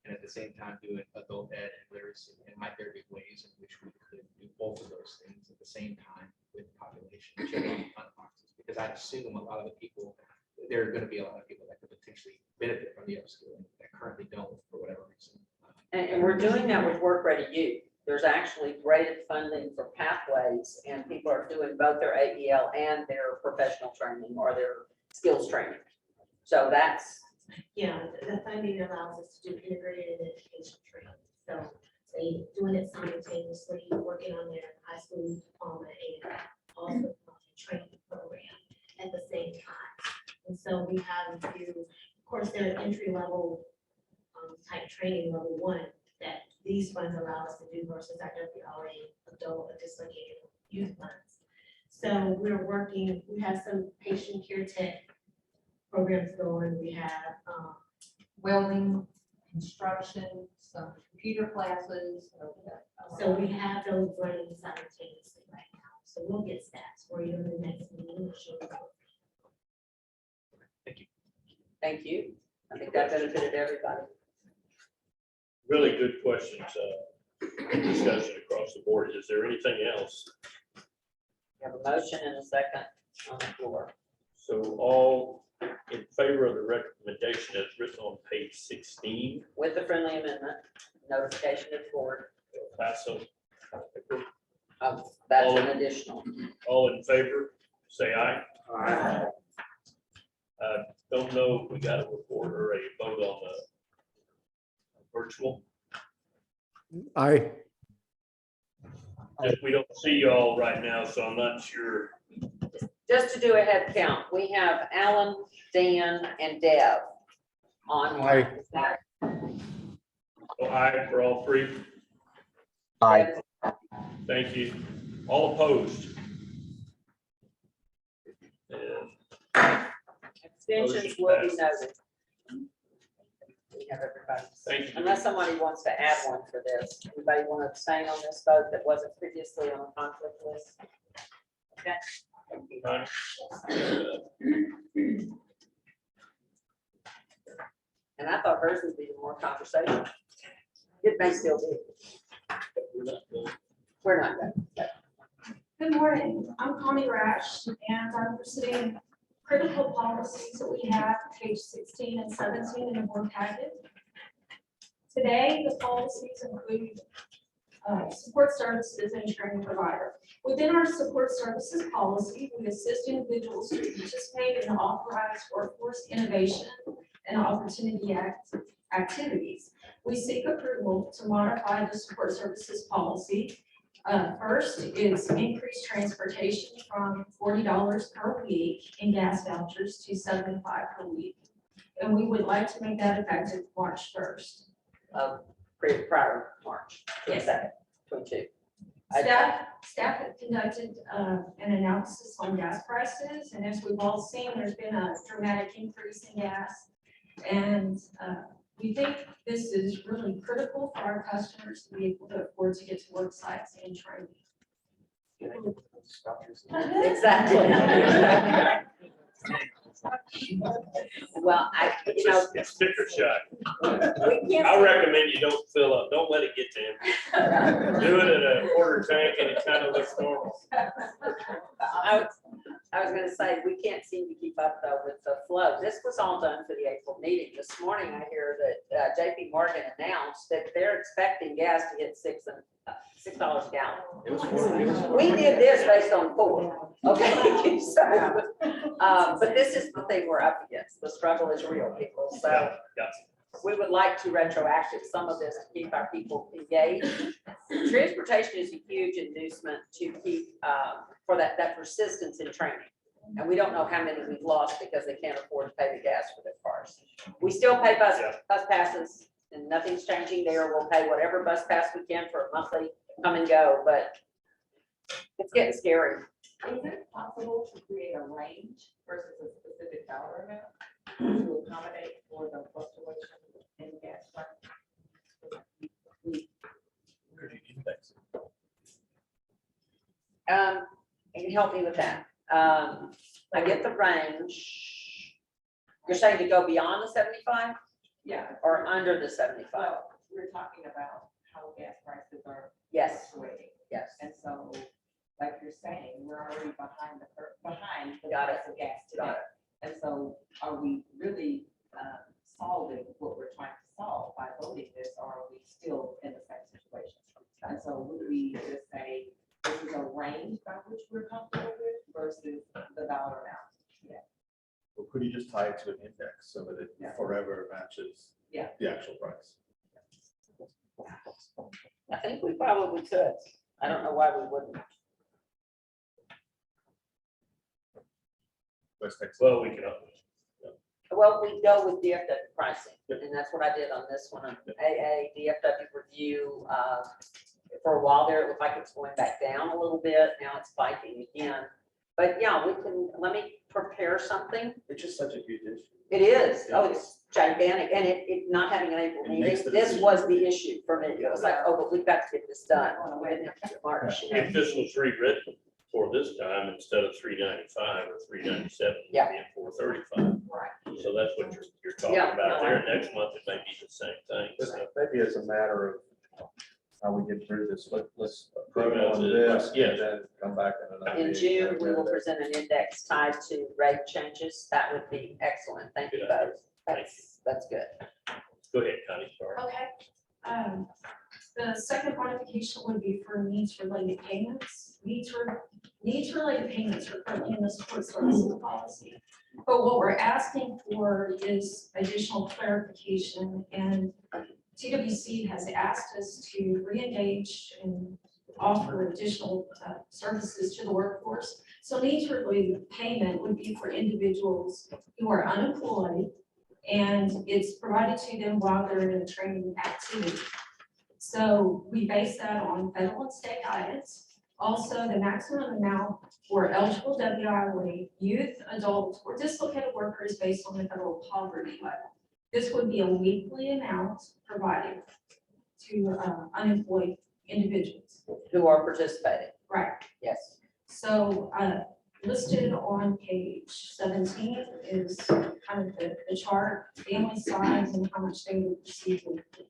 and at the same time doing adult ed and literacy. And might there be ways in which we could do both of those things at the same time with population checking fund boxes? Because I assume a lot of the people, there are going to be a lot of people that could potentially benefit from the upskilling that currently don't for whatever reason.
And we're doing that with Work Ready Youth. There's actually graded funding for pathways, and people are doing both their AEL and their professional training or their skills training. So that's.
Yeah, the funding allows us to do integrated education training. So they doing it simultaneously, working on their high school diploma and also training program at the same time. And so we have to do, of course, there's entry level type training level 1 that these funds allow us to do versus our WRA adult dislocated youth funds. So we're working, we have some patient care tech programs going. We have
Welding, construction, some computer classes.
so we have those running simultaneously right now. So we'll get stats for you in the next meeting. We'll show you.
Thank you.
Thank you. I think that benefited everybody.
Really good questions, discussion across the board. Is there anything else?
We have a motion and a second on the floor.
So all in favor of the recommendation as written on page 16?
With the friendly amendment, notification to the board.
Pass them.
That's an additional.
All in favor, say aye. Don't know if we got a report or a vote on the virtual.
Aye.
We don't see y'all right now, so I'm not sure.
Just to do a head count, we have Alan, Dan, and Deb on.
Aye.
Oh, aye for all three.
Aye.
Thank you. All opposed? And
Extensions will be noted. We have everybody.
thank you.
Unless somebody wants to add one for this. Anybody want to abstain on this vote that wasn't previously on the conflict list?
Connie?
And I thought hers would be more conversation. It may still be.
We're not done.
We're not done.
Good morning, I'm Connie Rash, and I'm presenting critical policies that we have, page 16 and 17 in the board packet. Today, the policies include support services and training provider. Within our support services policy, we assist individuals to participate in authorized workforce innovation and opportunity activities. We seek approval to modify the support services policy. First is increased transportation from $40 per week in gas vouchers to $75 per week. And we would like to make that effective March 1st.
Prior March.
Yes.
22.
Staff have conducted an analysis on gas prices, and as we've all seen, there's been a dramatic increase in gas. And we think this is really critical for our customers to be able to afford to get to work sites and training.
Exactly. Well,
It's sticker shock.
we can't.
I recommend you don't fill up, don't let it get to him. Do it in a quarter tank and it kind of looks normal.
I was gonna say, we can't seem to keep up though with the flow. This was all done for the April meeting. This morning, I hear that JP Morgan announced that they're expecting gas to hit $6 a gallon. We did this based on 4, okay? So, but this is the thing we're up against. The struggle is real, people. So
Yeah.
we would like to retroactive some of this to keep our people engaged. Transportation is a huge inducement to keep, for that persistence in training. And we don't know how many we've lost because they can't afford to pay the gas for their cars. We still pay bus passes and nothing's changing there. We'll pay whatever bus pass we can for a monthly come and go, but it's getting scary.
Is it possible to create a range versus a specific dollar amount to accommodate for the fluctuation in gas prices?
You can help me with that. I get the range. You're saying to go beyond the 75
Yeah.
or under the 75?
Well, we're talking about how gas prices are
Yes,
fluctuating.
yes.
And so, like you're saying, we're already behind the
Got it.
price of gas
Got
today. And so are we really solving what we're trying to solve by voting this, or are we still in the same situation? And so would we just say, this is a range by which we're comfortable with versus the dollar amount? Yeah.
Or could you just tie it to an index so that it forever matches
Yeah.
the actual price?
I think we probably could. I don't know why we wouldn't.
West Texas.
Well, we can.
Well, we go with DFW pricing, and that's what I did on this one. AA, DFW review. For a while there, it looked like it's going back down a little bit. Now it's spiking again. But yeah, we can, let me prepare something.
It's just such a huge issue.
It is. Oh, it's gigantic. And it not having an April
It
meeting,
makes the
this
decision.
was the issue for me. It was like, oh, but we've got to get this done. We didn't have to get March. you know.
If this was rewritten for this time, instead of 395 or 397,
Yeah.
it'd be 435.
Right.
So that's what you're talking
Yeah,
about
no,
there. Next month, it may be the same thing. So
Maybe it's a matter of how we get through this. Let's approve
Right,
on
that's
this
it.
and then come back in another.
In
meeting.
June, we will present an index tied to rate changes. That would be excellent. Thank you
Good idea.
both. That's good.
go ahead, Connie, sorry.
Okay. The second modification would be for needs-related payments. Needs-related payments are currently in the support services policy. But what we're asking for is additional clarification, and TWC has asked us to re-engage and offer additional services to the workforce. So needs-related payment would be for individuals who are unemployed, and it's provided to them while they're in a training activity. So we base that on federal and state guidance. Also, the maximum amount for eligible WIA, youth, adults, or dislocated workers based on the federal poverty level. This would be a weekly amount provided to unemployed individuals.
Who are participating.
Right.
Yes.
So, listed on page 17 is kind of the chart, family size and how much they would receive weekly.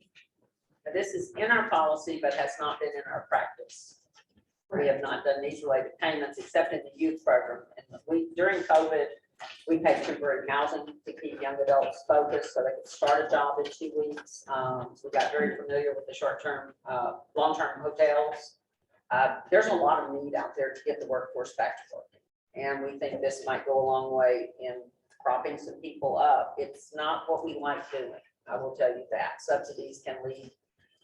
Now, this is in our policy, but has not been in our practice. We have not done these related payments except in the youth program. And during COVID, we paid temporary housing to keep young adults focused so they could start a job in 2 weeks. So we got very familiar with the short-term, long-term hotels. There's a lot of need out there to get the workforce back to work. And we think this might go a long way in propping some people up. It's not what we like doing. I will tell you that. Subsidies can lead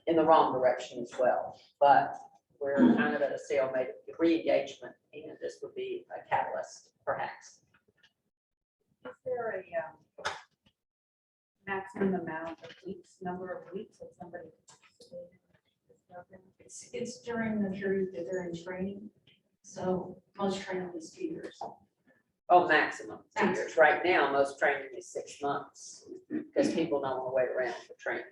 in the wrong direction as well. But we're kind of at a stalemate of re-engagement, and this would be a catalyst, perhaps.
Is there a maximum amount of weeks, number of weeks that somebody?
It's during the period that they're in training. So most training is 2 years.
Oh, maximum 2 years. Right now, most training is 6 months because people don't want to wait around for training.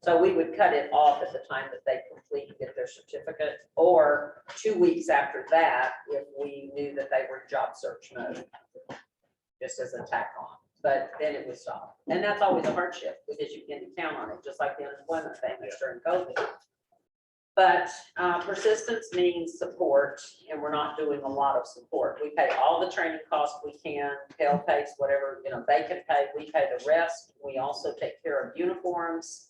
So we would cut it off at the time that they complete and get their certificate, or 2 weeks after that, if we knew that they were in job search mode, just as a tack on. But then it would stop. And that's always a hardship because you begin to count on it, just like the unemployment payments during COVID. But persistence means support, and we're not doing a lot of support. We pay all the training costs we can, Pell pays whatever, they can pay, we pay the rest. We also take care of uniforms,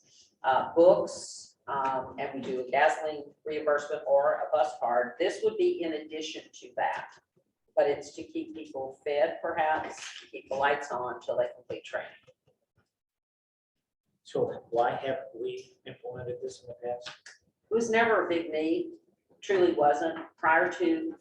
books, and we do a gasoline reimbursement or a bus card. This would be in addition to that, but it's to keep people fed, perhaps, to keep the lights on until they complete training.
So why haven't we implemented this in the past?
It was never a big need, truly wasn't. Prior to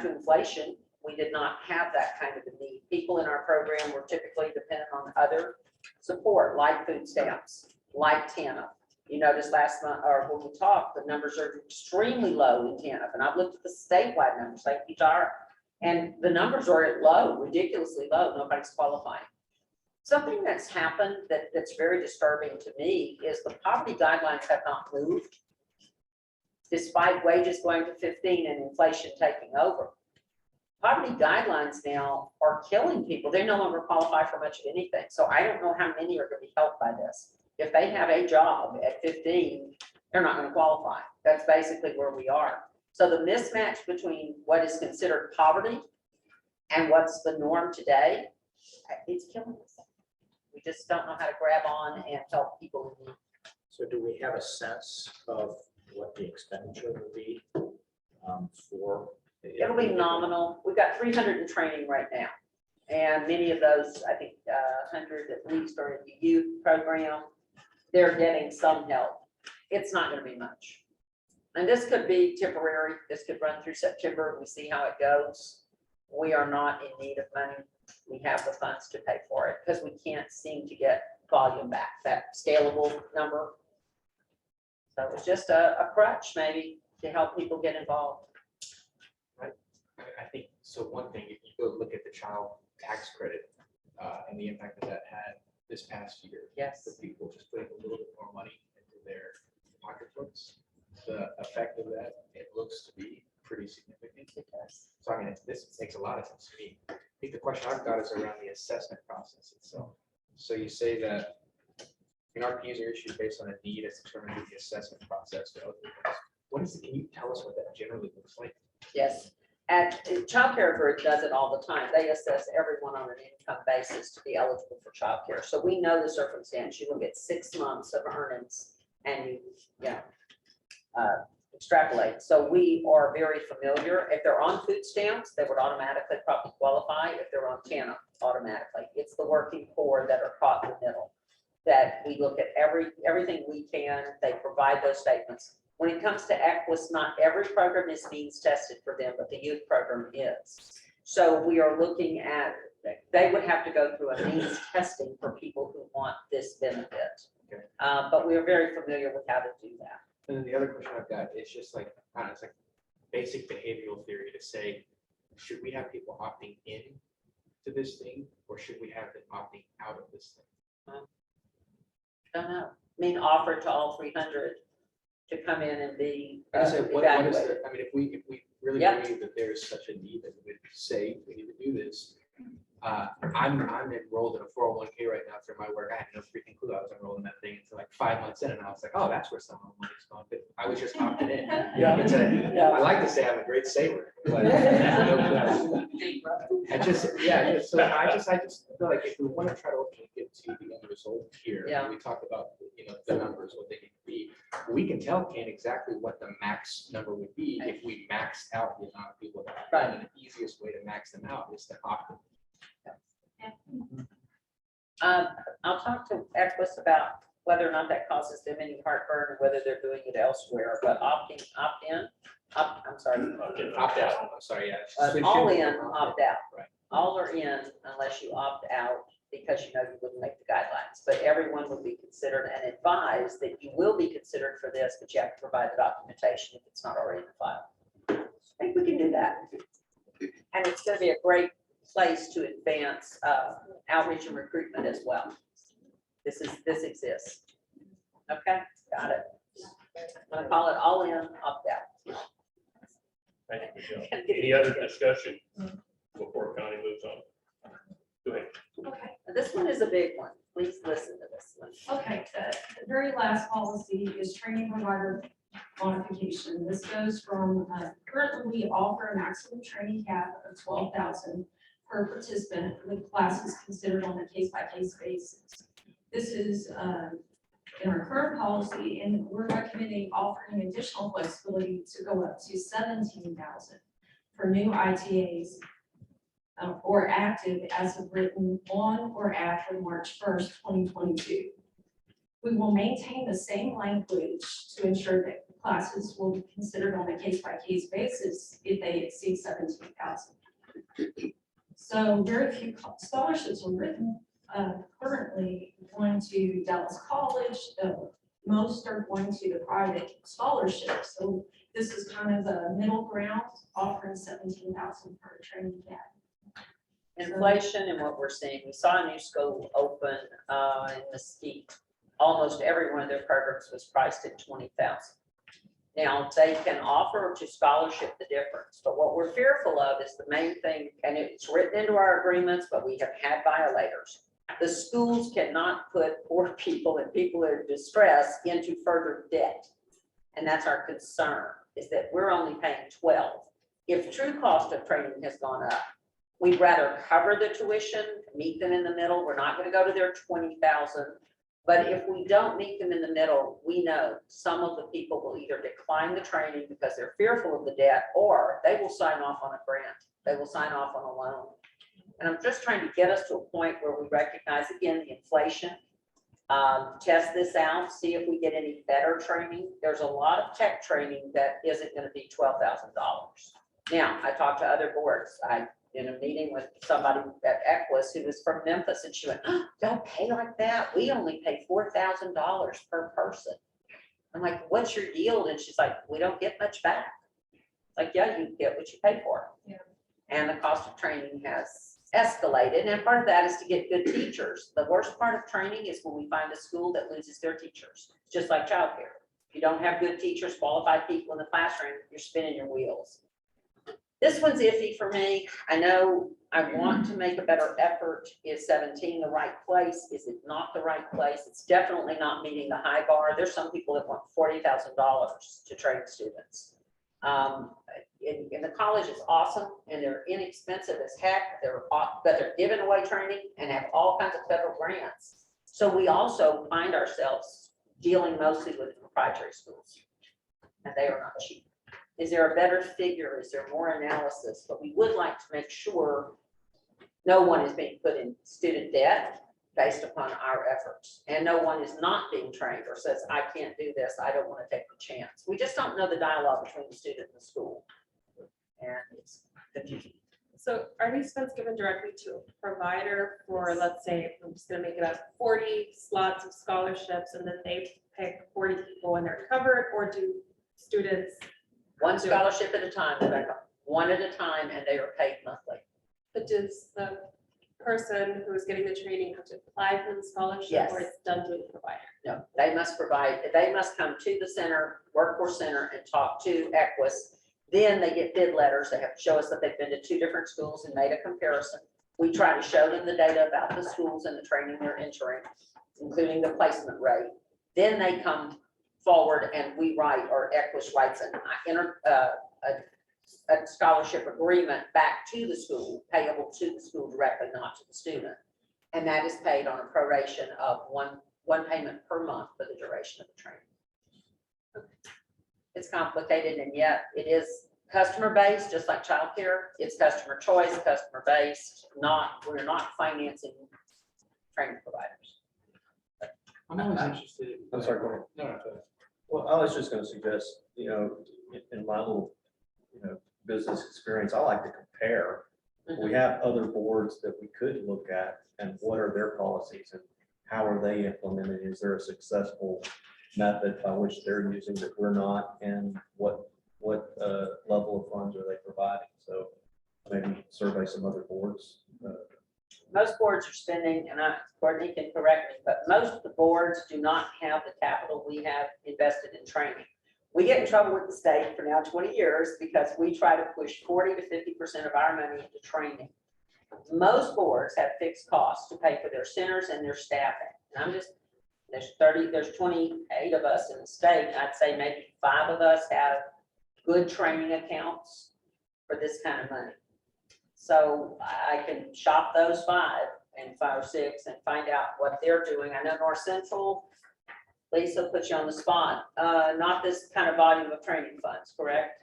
inflation, we did not have that kind of a need. People in our program were typically dependent on other support, like food stamps, like TANF. You noticed last month, or when we talked, the numbers are extremely low in TANF, and I've looked at the statewide numbers, like HR, and the numbers are low, ridiculously low. Nobody's qualifying. Something that's happened that's very disturbing to me is the poverty guidelines have not moved, despite wages going to 15 and inflation taking over. Poverty guidelines now are killing people. They no longer qualify for much of anything. So I don't know how many are going to be helped by this. If they have a job at 15, they're not going to qualify. That's basically where we are. So the mismatch between what is considered poverty and what's the norm today, it's killing us. We just don't know how to grab on and help people in need.
So do we have a sense of what the expenditure will be for?
It'll be nominal. We've got 300 in training right now. And many of those, I think 100 at least are in the youth program. They're getting some help. It's not going to be much. And this could be temporary. This could run through September. We see how it goes. We are not in need of money. We have the funds to pay for it because we can't seem to get volume back, that scalable number. So it's just a crutch maybe to help people get involved.
I think, so one thing, if you go look at the child tax credit and the impact that had this past year.
Yes.
For people just putting a little bit more money into their pocketbooks, the effect of that, it looks to be pretty significant.
It does.
So I mean, this makes a lot of sense to me. I think the question I've got is around the assessment process itself. So you say that an RPUs are issued based on a need as determined through the assessment process. What is it? Can you tell us what that generally looks like?
Yes. At Child Care Group does it all the time. They assess everyone on an income basis to be eligible for child care. So we know the circumstance. You look at 6 months of earnings and you extrapolate. So we are very familiar. If they're on food stamps, they would automatically probably qualify. If they're on TANF, automatically. It's the working poor that are caught in the middle that we look at everything we can. They provide those statements. When it comes to Equus, not every program is means tested for them, but the youth program is. So we are looking at, they would have to go through a means testing for people who want this benefit.
Okay.
But we are very familiar with how to do that.
And then the other question I've got is just like, I don't know, it's like basic behavioral theory to say, should we have people opting in to this thing, or should we have them opting out of this thing?
Don't know. I mean, offer to all 300. to come in and be
I say, what is
evaluated.
I mean, if we really
Yep.
believe that there is such a need that we would say we need to do this. I'm enrolled in a 401k right now through my work. I had no freaking clue I was enrolled in that thing until like 5 months in, and I was like, oh, that's where some of the money's going. But I was just opted in. I like to say I'm a great saver, but I have no clue. I just so I just feel like if we want to try to ultimately get to the end result here,
Yeah.
we talked about the numbers, what they need to be. We can tell Ken exactly what the max number would be if we maxed out the amount of people that are done. And the easiest way to max them out is to opt in.
I'll talk to Equus about whether or not that causes them any heartburn, or whether they're doing it elsewhere, but I'm sorry.
Opt out, I'm sorry, yeah.
All in, opt out.
Right.
All are in unless you opt out because you know you wouldn't make the guidelines, but everyone would be considered and advised that you will be considered for this, but you have to provide the documentation if it's not already in the file. I think we can do that. And it's going to be a great place to advance outreach and recruitment as well. This exists. Okay, got it. I'm going to call it all in, opt out.
Thank you, Michelle. Any other discussion before Connie moves on? Go ahead.
Okay,
This one is a big one. Please listen to this one.
okay, the very last policy is training provider modification. This goes from, currently we offer a maximum training cap of 12,000 per participant with classes considered on a case-by-case basis. This is in our current policy, and we're recommending offering additional flexibility to go up to 17,000 for new ITAs or active as of written on or after March 1st, 2022. We will maintain the same language to ensure that classes will be considered on a case-by-case basis if they exceed 17,000. So very few scholarships are written currently going to Dallas College. Most are going to the private scholarships. So this is kind of the middle ground, offering 17,000 per training cap.
Inflation and what we're seeing. We saw a new school open in Mesquite. Almost every one of their programs was priced at 20,000. Now, they can offer to scholarship the difference, but what we're fearful of is the main thing, and it's written into our agreements, but we have had violators. The schools cannot put poor people and people in distress into further debt. And that's our concern, is that we're only paying 12. If true cost of training has gone up, we'd rather cover the tuition, meet them in the middle. We're not going to go to their 20,000. But if we don't meet them in the middle, we know some of the people will either decline the training because they're fearful of the debt, or they will sign off on a grant. They will sign off on a loan. And I'm just trying to get us to a point where we recognize, again, the inflation, test this out, see if we get any better training. There's a lot of tech training that isn't going to be $12,000. Now, I talked to other boards. In a meeting with somebody at Equus who was from Memphis, and she went, oh, don't pay like that. We only pay $4,000 per person. I'm like, what's your yield? And she's like, we don't get much back. Like, yeah, you get what you pay for.
Yeah.
And the cost of training has escalated. And part of that is to get good teachers. The worst part of training is when we find a school that loses their teachers, just like childcare. If you don't have good teachers, qualified people in the classroom, you're spinning your wheels. This one's iffy for me. I know I want to make a better effort. Is 17 the right place? Is it not the right place? It's definitely not meeting the high bar. There's some people that want $40,000 to train students. And the college is awesome and they're inexpensive as heck. But they're giving away training and have all kinds of federal grants. So we also find ourselves dealing mostly with proprietary schools, and they are not cheap. Is there a better figure? Is there more analysis? But we would like to make sure no one is being put in student debt based upon our efforts. And no one is not being trained or says, I can't do this. I don't want to take the chance. We just don't know the dialogue between the student and the school. And it's confusing.
So are these funds given directly to a provider for, let's say, I'm just gonna make it up, 40 slots of scholarships, and then they pick 40 people and they're covered, or do students?
One scholarship at a time, Rebecca, one at a time, and they are paid monthly.
But does the person who is getting the training have to apply for the scholarship,
Yes.
or it's done through the provider?
No, they must come to the center, workforce center, and talk to Equus. Then they get bid letters. They have to show us that they've been to 2 different schools and made a comparison. We try to show them the data about the schools and the training they're entering, including the placement rate. Then they come forward and we write, or Equus writes a scholarship agreement back to the school, payable to the school directly, not to the student. And that is paid on a proration of one payment per month for the duration of the training. It's complicated, and yet it is customer-based, just like childcare. It's customer choice, customer-based, we're not financing training providers.
I'm always interested.
I'm sorry, go ahead.
No, no, go ahead.
Well, I was just gonna suggest, in my little, business experience, I like to compare. We have other boards that we could look at, and what are their policies and how are they implemented? Is there a successful method by which they're using that we're not, and what level of funds are they providing? So maybe survey some other boards.
Most boards are spending, and Courtney can correct me, but most of the boards do not have the capital we have invested in training. We get in trouble with the state for now 20 years because we try to push 40 to 50% of our money into training. Most boards have fixed costs to pay for their centers and their staffing. And there's 28 of us in the state. I'd say maybe 5 of us have good training accounts for this kind of money. So I can shop those 5 and 5 or 6 and find out what they're doing. I know North Central, Lisa put you on the spot, not this kind of volume of training funds, correct?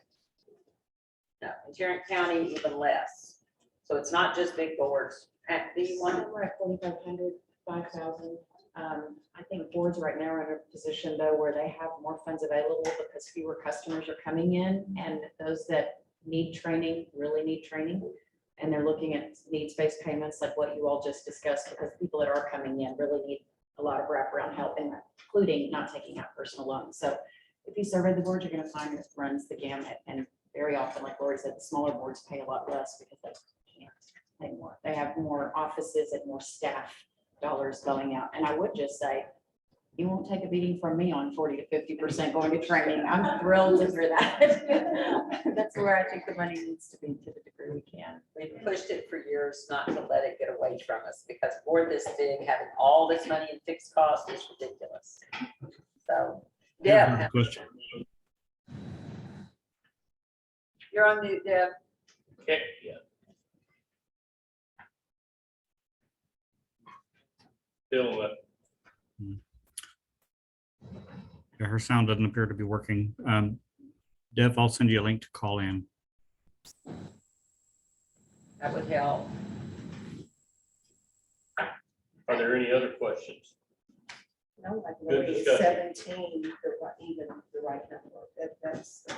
No, in Tarrant County, even less. So it's not just big boards. Do you want to?
We're at 4,500, 5,000. I think boards right now are in a position though where they have more funds available because fewer customers are coming in, and those that need training really need training. And they're looking at needs-based payments like what you all just discussed, because people that are coming in really need a lot of wraparound help, including not taking out personal loans. So if you survey the board, you're going to find it runs the gamut. And very often, like Lori said, the smaller boards pay a lot less because they can't pay more. They have more offices and more staff dollars going out. And I would just say, you won't take a beating from me on 40 to 50% going to training. I'm thrilled to hear that. That's where I think the money needs to be to the degree we can.
We've pushed it for years not to let it get away from us, because a board this big, having all this money in fixed costs is ridiculous. So, Deb,
Question.
you're on mute, Deb.
Okay, yeah. Bill,
Yeah, her sound doesn't appear to be working. Dev, I'll send you a link to call in.
That would help.
are there any other questions?
No, like
Good
maybe
discussion.
17, even the right number. That's the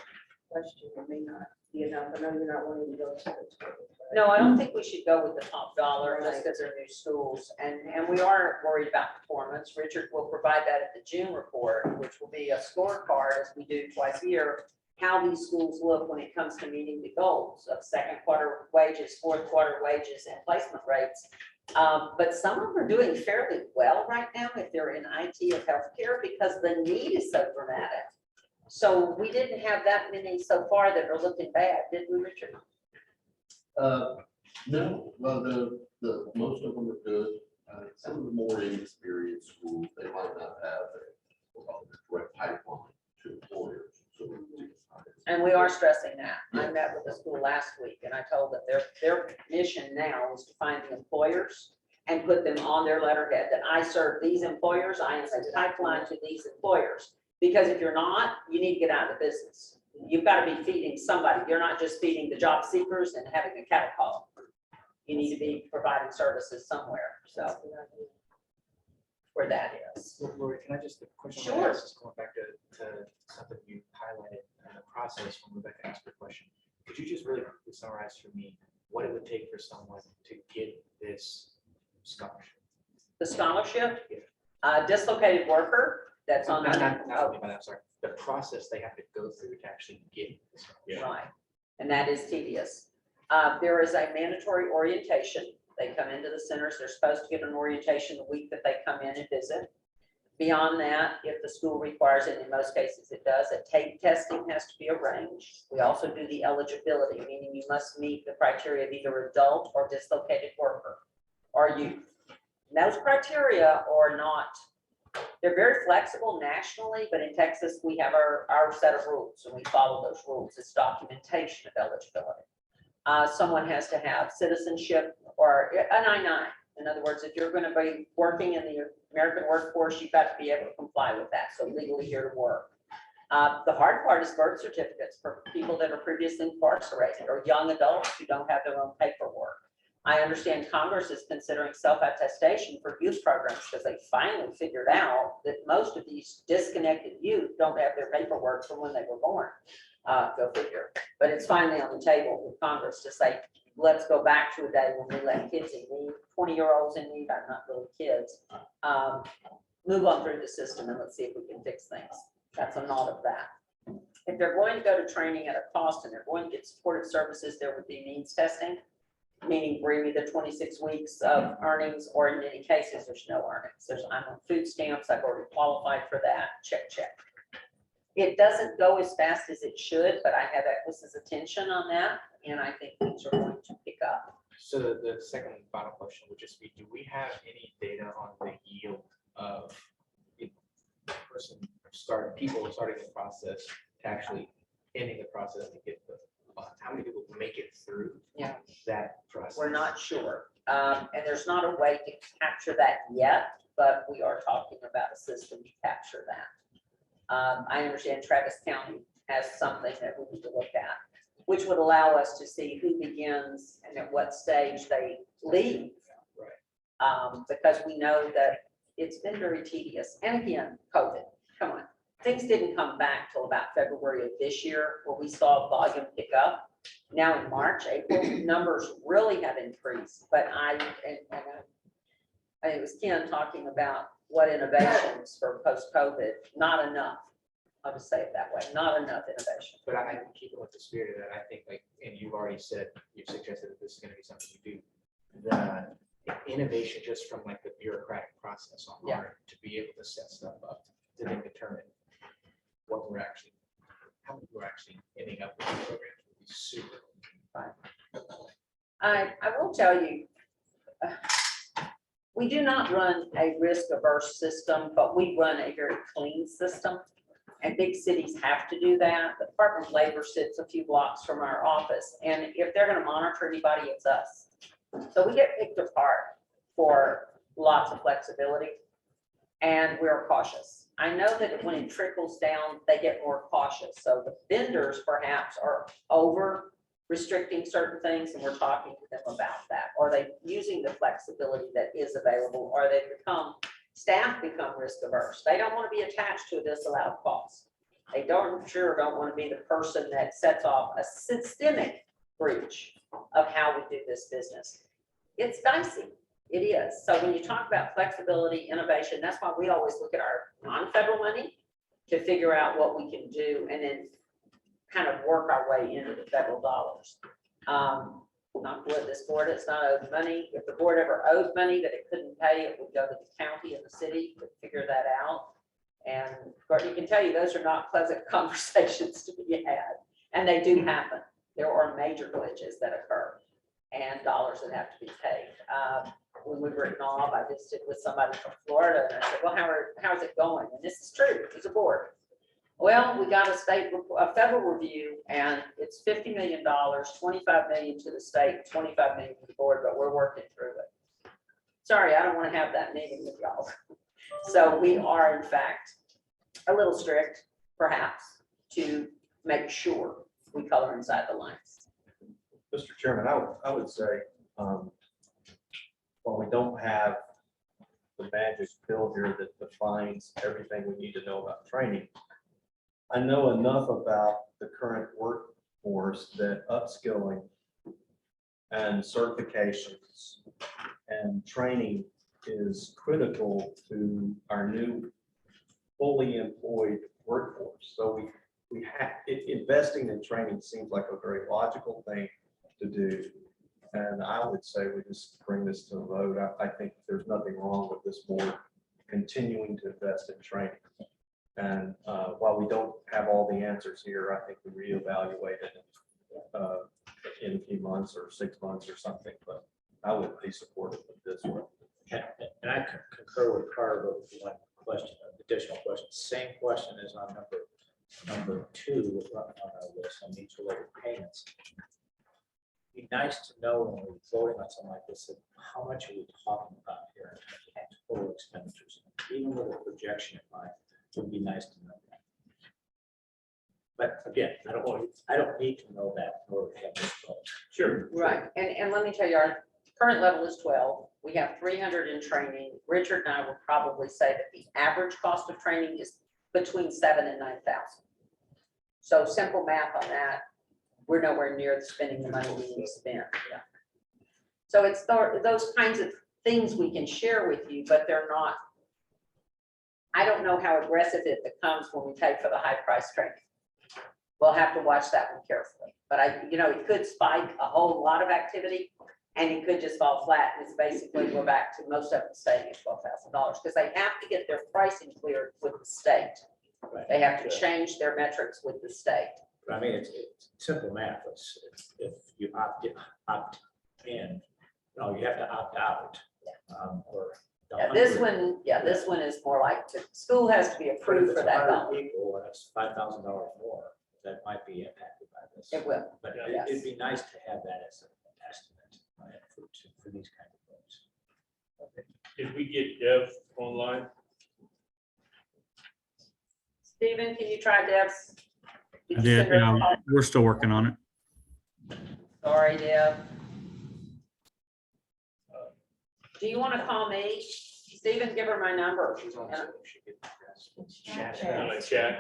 question. It may not be enough. I know you're not wanting to go to the total. but-
No, I don't think we should go with the top dollar just because they're new schools. And we are worried about performance. Richard will provide that at the June report, which will be a scorecard, as we do twice a year, how these schools look when it comes to meeting the goals of second quarter wages, fourth quarter wages, and placement rates. But some of them are doing fairly well right now if they're in IT or healthcare, because the need is so dramatic. So we didn't have that many so far that are looking bad, did we, Richard?
No, well, the most of them are good. Some of the more inexperienced schools, they might not have a direct pipeline to employers. So
And we are stressing that. I met with the school last week and I told them their mission now is to find the employers and put them on their letterhead that I serve these employers, I am a pipeline to these employers. Because if you're not, you need to get out of the business. You've got to be feeding somebody. You're not just feeding the job seekers and having a cattle call. You need to be providing services somewhere. So where that is.
Lori, can I just, the question I
Sure.
asked is going back to something you highlighted in the process when Rebecca asked her question. Could you just really quickly summarize for me what it would take for someone to get this scholarship?
The scholarship, dislocated worker that's on.
Not only by that, sorry, the process they have to go through to actually get this.
Right, and that is tedious. There is a mandatory orientation They come into the centers, they're supposed to get an orientation the week that they come in and visit. Beyond that, if the school requires it, in most cases it does, a tape testing has to be arranged. We also do the eligibility, meaning you must meet the criteria of either adult or dislocated worker or youth. And those criteria are not, they're very flexible nationally, but in Texas, we have our set of rules and we follow those rules. It's documentation of eligibility. Someone has to have citizenship or an I-9. In other words, if you're going to be working in the American workforce, you've got to be able to comply with that. So legally here to work. The hard part is birth certificates for people that are previously incarcerated or young adults who don't have their own paperwork. I understand Congress is considering self-attestation for youth programs because they finally figured out that most of these disconnected youth don't have their paperwork from when they were born. Go figure. But it's finally on the table with Congress to say, let's go back to a day when we let kids in need, 20-year-olds in need, I'm not really kids, move on through the system and let's see if we can fix things. That's a nod of that. If they're going to go to training at a cost and they're going to get supportive services, there would be needs testing, meaning bring me the 26 weeks of earnings, or in many cases, there's no earnings. I'm on food stamps, I've already qualified for that, check, check. It doesn't go as fast as it should, but I have Equus's attention on that, and I think things are going to pick up.
So the second and final question would just be, do we have any data on the yield of people starting the process to actually ending the process to get the funds? How many people make it through that process?
We're not sure. And there's not a way to capture that yet, but we are talking about a system to capture that. I understand Travis County has something that we need to look at, which would allow us to see who begins and at what stage they leave. Because we know that it's been very tedious. And again, COVID, come on. Things didn't come back till about February of this year where we saw volume pick up. Now in March, April, numbers really have increased. But I think it was Ken talking about what innovations for post-COVID, not enough. I'll just say it that way, not enough innovation.
But I keep it with the spirit of that. I think, like, and you've already said, you've suggested that this is going to be something you do. The innovation just from like the bureaucratic process on our to be able to set stuff up to then determine what we're actually, how many we're actually ending up with the programs would be super fun.
I will tell you, we do not run a risk-averse system, but we run a very clean system. And big cities have to do that. The Department of Labor sits a few blocks from our office. And if they're going to monitor anybody, it's us. So we get picked apart for lots of flexibility. And we're cautious. I know that when it trickles down, they get more cautious. So the vendors perhaps are over restricting certain things, and we're talking to them about that. Are they using the flexibility that is available? Or staff become risk averse? They don't want to be attached to a disallowed cost. They don't want to be the person that sets off a systemic breach of how we do this business. It's dicey. It is. So when you talk about flexibility, innovation, that's why we always look at our non-federal money to figure out what we can do and then kind of work our way into the federal dollars. Not with this board, it's not owed money. If the board ever owed money that it couldn't pay, it would go to the county and the city to figure that out. And Courtney can tell you, those are not pleasant conversations to be had. And they do happen. There are major glitches that occur and dollars that have to be paid. When we were at NOB, I visited with somebody from Florida and I said, well, how's it going? And this is true, it's a board. Well, we got a federal review and it's $50 million, $25 million to the state, $25 million to the board, but we're working through it. Sorry, I don't want to have that meeting with y'all. So we are in fact a little strict, perhaps, to make sure we color inside the lines.
Mr. Chairman, I would say, while we don't have the magic pill here that defines everything we need to know about training, I know enough about the current workforce that upskilling and certifications and training is critical to our new fully employed workforce. So investing in training seems like a very logical thing to do. And I would say we just bring this to a vote. I think there's nothing wrong with this board continuing to invest in training. And while we don't have all the answers here, I think we reevaluate it in a few months or 6 months or something, but I would be supportive of this one.
And I concur with Carver with one question, additional question. Same question is on number 2 on our list on these related payments. Be nice to know when we're voting on something like this, how much are we talking about here in terms of total expenditures? Even with a projection in mind, it would be nice to know that. But again, I don't need to know that in order to have this vote.
Sure.
Right, and let me tell you, our current level is 12. We have 300 in training. Richard and I will probably say that the average cost of training is between 7,000 and 9,000. So simple math on that, we're nowhere near spending the money we need to spend. So it's those kinds of things we can share with you, but they're not, I don't know how aggressive it becomes when we pay for the high price training. We'll have to watch that one carefully, but it could spike a whole lot of activity and it could just fall flat. And it's basically, we're back to most of them staying at $12,000 because they have to get their pricing cleared with the state.
Right.
They have to change their metrics with the state.
I mean, it's simple math. If you opt in, no, you have to opt out. Or
Yeah, this one is more like the school has to be approved for that.
People, and it's $5,000 more, that might be impacted by this.
It will.
But
Yes.
it'd be nice to have that as an estimate for these kind of votes.
Did we get Dev online?
Stephen, can you try Deb's?
I did, we're still working on it.
Sorry, Deb. Do you want to call me? Stephen, give her my number.
Chat.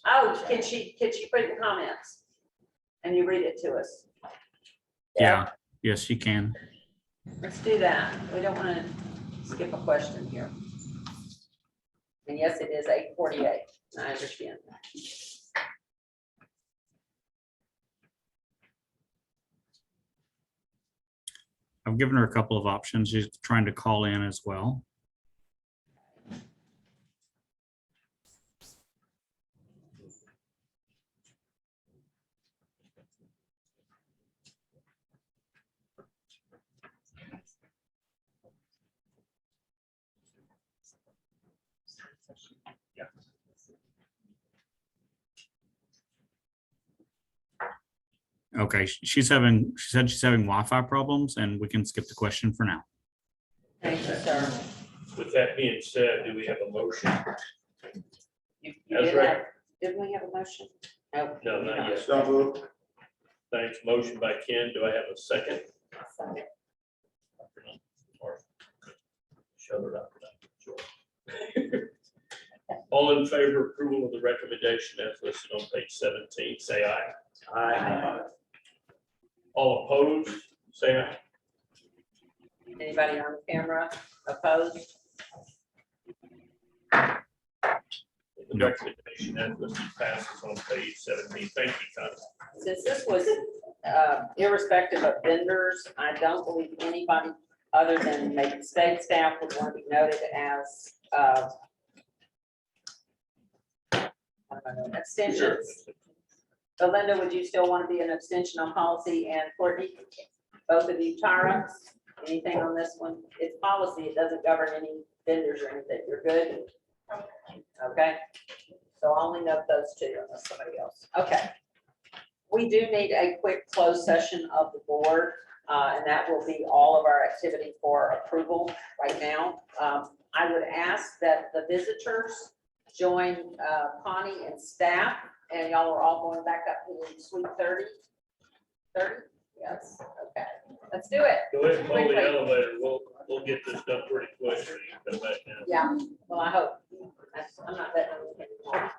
Oh, can she put it in comments? And you read it to us?
Yeah, yes, you can.
Let's do that. We don't want to skip a question here. And yes, it is 8:48. I understand.
I've given her a couple of options. She's trying to call in as well. Okay, she said she's having Wi-Fi problems and we can skip the question for now.
Thank you, sir.
With that being said, do we have a motion?
You
That's
did
right.
have, didn't we have a motion? No.
No, not yet.
So moved.
Thanks. Motion by Ken. Do I have a second? Or shut it up. All in favor of approval of the recommendation as listed on page 17, say aye.
Aye.
All opposed, say aye.
Anybody on camera opposed?
The
No.
recommendation as listed passes on page 17. Thank you, Todd.
Since this was irrespective of vendors, I don't believe anybody other than maybe state staff would want to be noted as abstentions. So Linda, would you still want to be an abstention on policy, and Courtney? Both of you, Tara, anything on this one? It's policy, it doesn't govern any vendors or anything. You're good? Okay, so I'll only note those two unless somebody else. Okay. We do need a quick closed session of the board, and that will be all of our activity for approval right now. I would ask that the visitors join Connie and staff, and y'all are all going back up to suite 30. 30? Yes, okay, let's do it.
Go ahead and call the
Quickly.
elevator. We'll get this done pretty quick. So you can come back down.
Yeah, well, I hope. I'm not betting on it.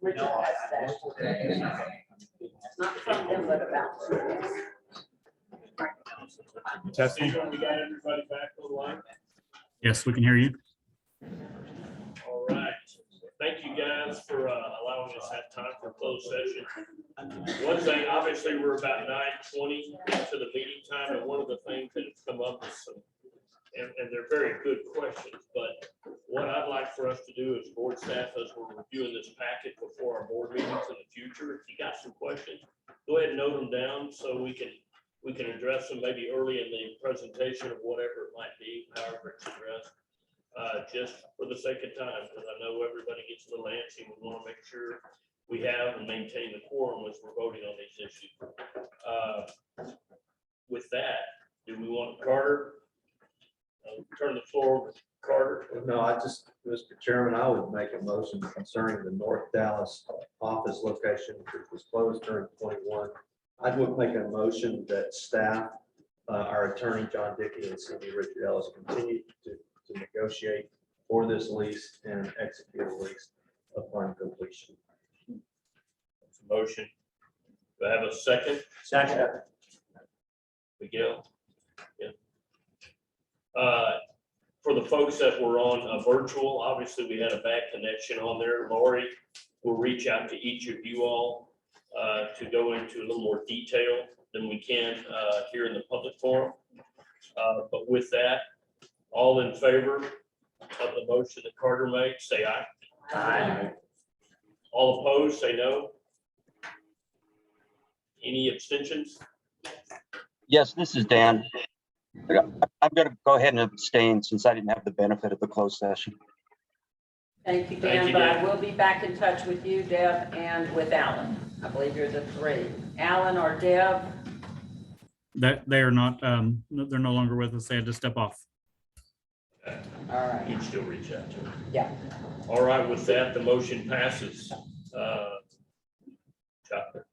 Richard has that. It's not from them, but about.
Testing, we got everybody back on the line?
Yes, we can hear you.
All right. Thank you guys for allowing us that time for closed session. One thing, obviously, we're about 9:20 into the meeting time, and one of the things that has come up is some, and they're very good questions, but what I'd like for us to do as board staff, as we're reviewing this packet before our board meetings in the future, if you got some questions, go ahead and note them down so we can address them maybe early in the presentation of whatever it might be, however it's addressed. Just for the sake of time, because I know everybody gets a little antsy. We want to make sure we have and maintain the quorum as we're voting on these issues. With that, do we want Carter? Turn the floor over to Carter.
No, Mr. Chairman, I would make a motion concerning the North Dallas office location, which was closed during 21. I would make a motion that staff, our attorney, John Dickey, and Cindy Richard Ellis continue to negotiate for this lease and execute a lease upon completion.
Motion. Do I have a second?
Second.
Miguel? Yeah. For the folks that were on virtual, obviously we had a bad connection on there. Lori will reach out to each of you all to go into a little more detail than we can here in the public forum. But with that, all in favor of the motion that Carter made, say aye.
Aye.
All opposed, say no. Any abstentions?
Yes, this is Dan. I'm going to go ahead and abstain since I didn't have the benefit of the closed session.
Thank you,
Thank
Dan,
you,
but I
Dan.
will be back in touch with you, Deb, and with Alan. I believe you're the three. Alan or Deb?
That they are not, they're no longer with us. They had to step off.
All right.
You can still reach out to her.
Yeah.
All right, with that, the motion passes. Chopper.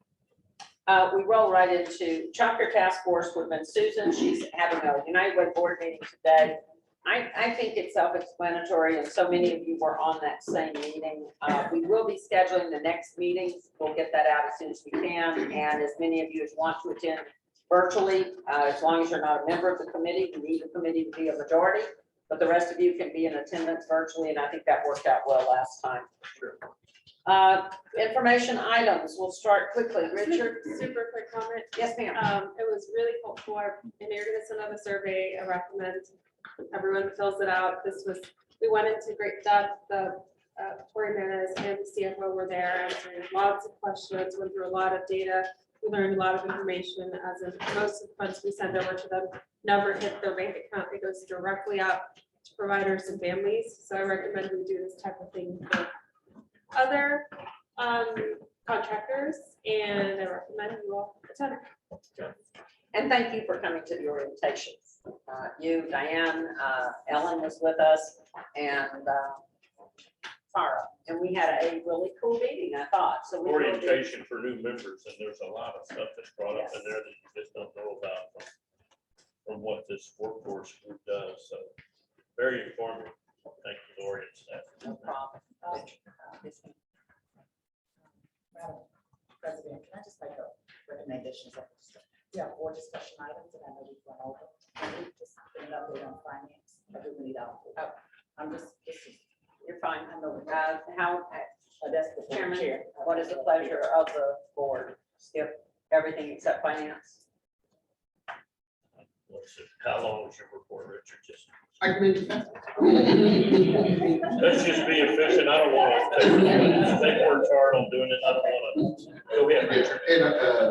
We roll right into chapter task force would have been Susan. She's having a United Way board meeting today. I think it's self-explanatory, and so many of you were on that same meeting. We will be scheduling the next meetings. We'll get that out as soon as we can, and as many of you as want to attend virtually, as long as you're not a member of the committee, you need the committee to be a majority, but the rest of you can be in attendance virtually, and I think that worked out well last time.
Sure.
Information items, we'll start quickly. Richard?
Super quick comment.
Yes, ma'am.
It was really helpful, and you're gonna send out a survey. I recommend everyone fills it out. We went into great depth. The Tori Manis and the CFO were there answering lots of questions, went through a lot of data. We learned a lot of information, as in most of the funds we send over to them never hit their bank account. It goes directly out to providers and families. So I recommend we do this type of thing for other contractors, and I recommend you all attend.
And thank you for coming to the orientations. You, Diane, Ellen was with us, and Tara, and we had a really cool meeting, I thought. So we
Orientation for new members, and there's a lot of stuff that's brought up in there that you just don't know about from what this workforce group does. So very informative. Thank you, Lori and staff.
No problem.
Madam President, can I just make a recommendation? We have 4 discussion items, and I know we've gone over. Can we just bring an update on finance? I do need our.
Oh.
I'm just,
You're fine.
I know.
How,
That's the
Chairman,
chair.
what is the pleasure of the board? Skip everything except finance?
Let's see. How long was your report, Richard? Just
I can make it.
let's just be efficient. I don't want to take words hard on doing it. I don't want to. Go ahead, Richard.
And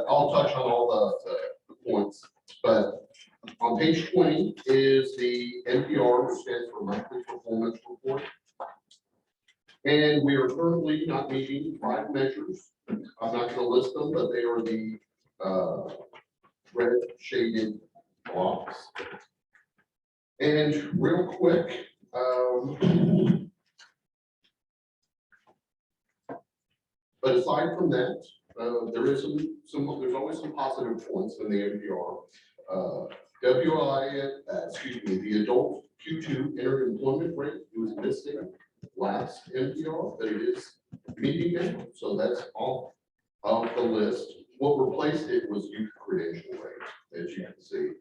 I'll touch on all the points, but on page 20 is the NPR, which stands for monthly performance report. And we are currently not meeting 5 measures. I'm not going to list them, but they are the red shaded blocks. And real quick, but aside from that, there is there's always some positive points in the NPR. WI, the adult Q2 entered employment rate, it was missing last NPR, but it is meeting now. So that's all of the list. What replaced it was youth credential rate, as you can see.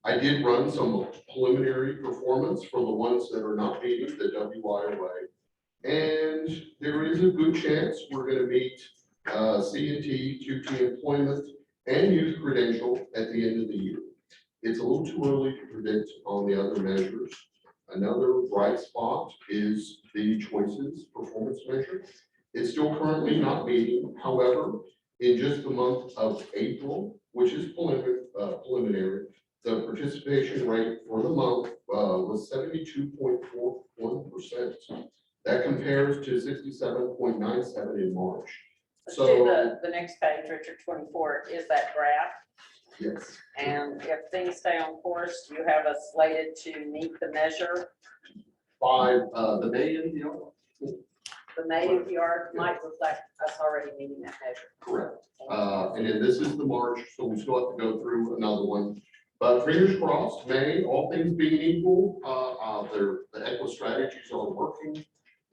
I did run some preliminary performance for the ones that are not meeting the WIOA. And there is a good chance we're going to meet C&T, QT employment, and youth credential at the end of the year. It's a little too early to predict on the other measures. Another bright spot is the choices performance measure. It's still currently not meeting. However, in just the month of April, which is preliminary, the participation rate for the month was 72.41%. That compares to 67.97 in March.
Let's
So
do the next page, Richard, 24, is that graph.
yes,
And if things stay on course, you have us slated to meet the measure.
by the May NPR.
The May NPR might reflect us already meeting that measure.
Correct. And then this is the March, so we still have to go through another one. But fingers crossed, May, all things being equal, the EQUA strategies are working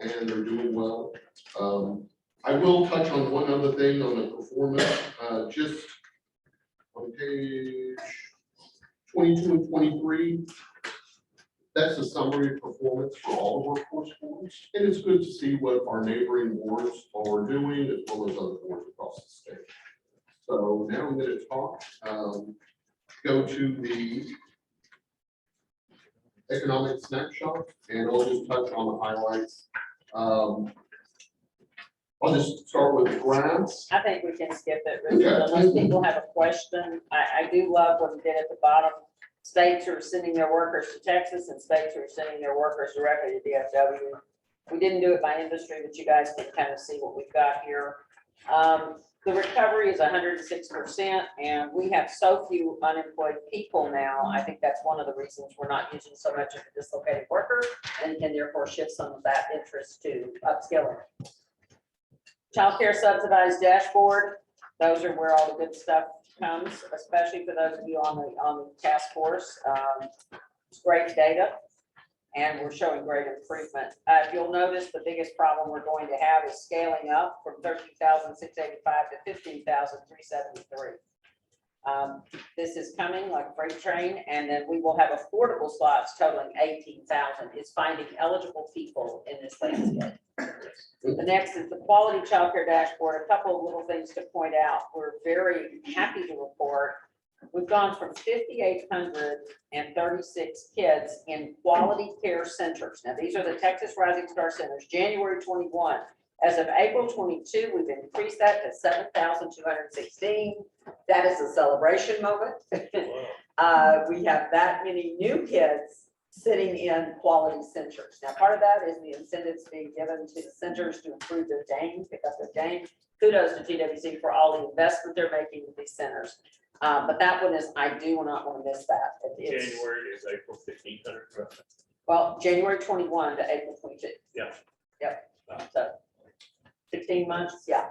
and they're doing well. I will touch on one other thing on the performance, just on page 22 and 23. That's a summary of performance for all the workforce boards. And it's good to see what our neighboring boards are doing as well as other boards across the state. So now I'm going to talk, go to the economic snapshot, and I'll just touch on the highlights. I'll just start with the grants.
I think we can skip it, Richard,
Okay.
unless people have a question. I do love what we did at the bottom. States are sending their workers to Texas and states are sending their workers directly to DFW. We didn't do it by industry, but you guys can kind of see what we've got here. The recovery is 106%, and we have so few unemployed people now. I think that's one of the reasons we're not using so much of the dislocated worker and can therefore shift some of that interest to upskilling. Child care subsidized dashboard. Those are where all the good stuff comes, especially for those of you on the task force. It's great data, and we're showing great improvement. If you'll notice, the biggest problem we're going to have is scaling up from 13,685 to 15,373. This is coming like a freight train, and then we will have affordable slots totaling 18,000. It's finding eligible people in this landscape. The next is the quality childcare dashboard. A couple of little things to point out. We're very happy to report we've gone from 5,836 kids in quality care centers. Now, these are the Texas Rising Star Centers, January 21. As of April 22, we've increased that to 7,216. That is a celebration moment. We have that many new kids sitting in quality centers. Now, part of that is the incentives being given to the centers to improve their game, pick up their game. Kudos to TWC for all the investment they're making with these centers. But that one is, I do not want to miss that. It's,
January is April 1500.
well, January 21 to April 22.
Yeah.
Yep. So 16 months, yeah.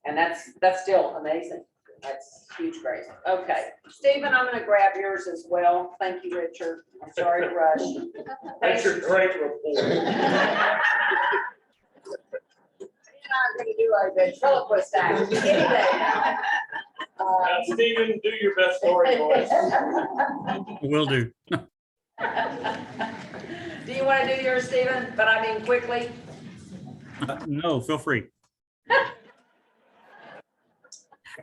And that's still amazing. That's huge praise. Okay, Stephen, I'm gonna grab yours as well. Thank you, Richard. I'm sorry to rush.
That's your great report.
I'm gonna do a ventriloquist act.
Stephen, do your best story voice.
Will do.
Do you want to do yours, Stephen? But I mean quickly.
No, feel free.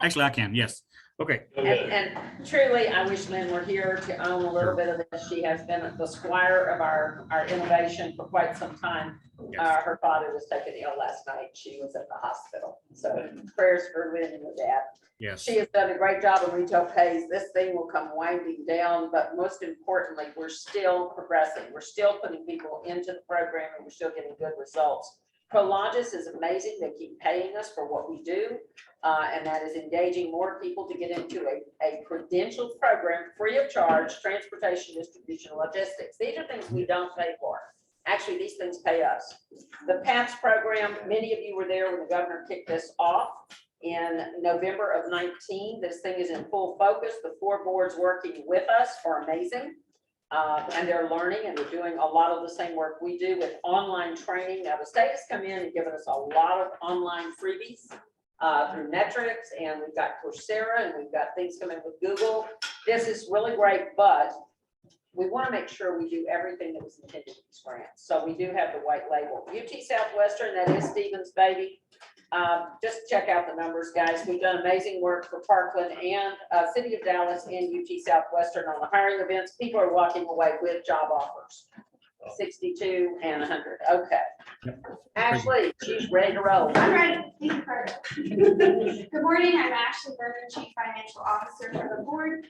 Actually, I can, yes. Okay.
And truly, I wish Lynn were here to own a little bit of this. She has been the squire of our innovation for quite some time. Her father was taken ill last night. She was at the hospital. So prayers for Lynn and her dad.
Yes.
She has done a great job of retail pays. This thing will come winding down, but most importantly, we're still progressing. We're still putting people into the program and we're still getting good results. Prologis is amazing. They keep paying us for what we do. And that is engaging more people to get into a credentialed program free of charge, transportation, distribution, logistics. These are things we don't pay for. Actually, these things pay us. The PAPS program, many of you were there when the governor kicked this off in November of 19. This thing is in full focus. The 4 boards working with us are amazing. And they're learning and they're doing a lot of the same work we do with online training. Now, the state has come in and given us a lot of online freebies through metrics, and we've got Coursera, and we've got things coming with Google. This is really great, but we want to make sure we do everything that was intended in these grants. So we do have the white label. UT Southwestern, that is Stephen's baby. Just check out the numbers, guys. We've done amazing work for Parkland and City of Dallas and UT Southwestern on the hiring events. People are walking away with job offers, 62 and 100. Okay. Ashley, she's ready to roll.
I'm ready. Thank you, Carter. Good morning. I'm Ashley Berger, Chief Financial Officer for the board.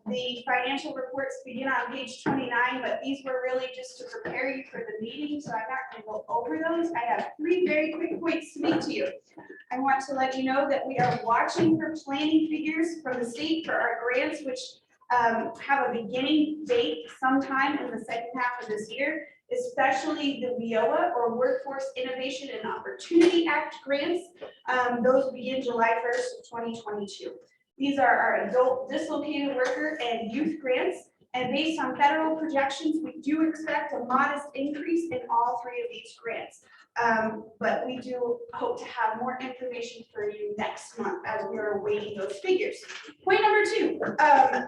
The financial reports begin on page 29, but these were really just to prepare you for the meeting, so I'm not going to go over those. I have 3 very quick points to make to you. I want to let you know that we are watching for planning figures from the state for our grants, which have a beginning date sometime in the second half of this year, especially the WIOA or Workforce Innovation and Opportunity Act grants. Those begin July 1st of 2022. These are our adult dislocated worker and youth grants. And based on federal projections, we do expect a modest increase in all 3 of these grants. But we do hope to have more information for you next month as we are awaiting those figures. Point number 2,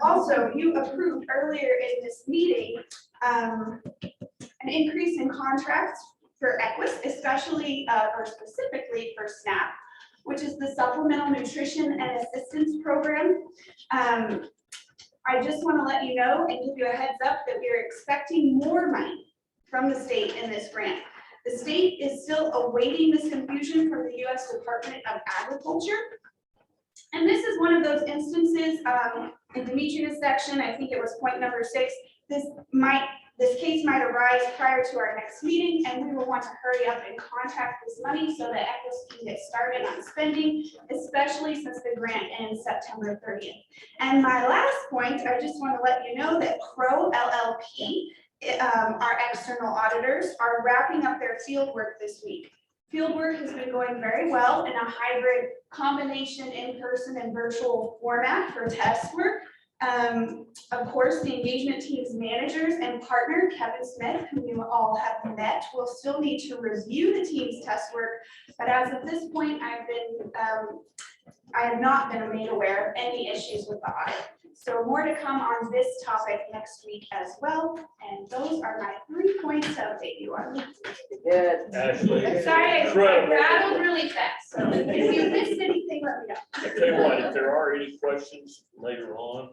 also you approved earlier in this meeting an increase in contracts for EQUIS, especially or specifically for SNAP, which is the Supplemental Nutrition and Assistance Program. I just want to let you know and give you a heads up that we are expecting more money from the state in this grant. The state is still awaiting this infusion from the U.S. Department of Agriculture. And this is one of those instances in Demetria's section, I think it was point number 6, this case might arise prior to our next meeting, and we will want to hurry up and contract this money so that EQUIS can get started on spending, especially since the grant ends September 30th. And my last point, I just want to let you know that Crow LLP, our external auditors, are wrapping up their field work this week. Field work has been going very well in a hybrid combination in-person and virtual format for test work. Of course, the engagement team's managers and partner, Kevin Smith, whom you all have met, will still need to review the team's test work. But as of this point, I have not been made aware of any issues with the audit. So more to come on this topic next week as well. And those are my 3 points to update you on.
Good.
Ashley.
I'm sorry, I
Incredible.
rattled really fast. So if you missed anything, let me know.
I tell you what, if there are any questions later on,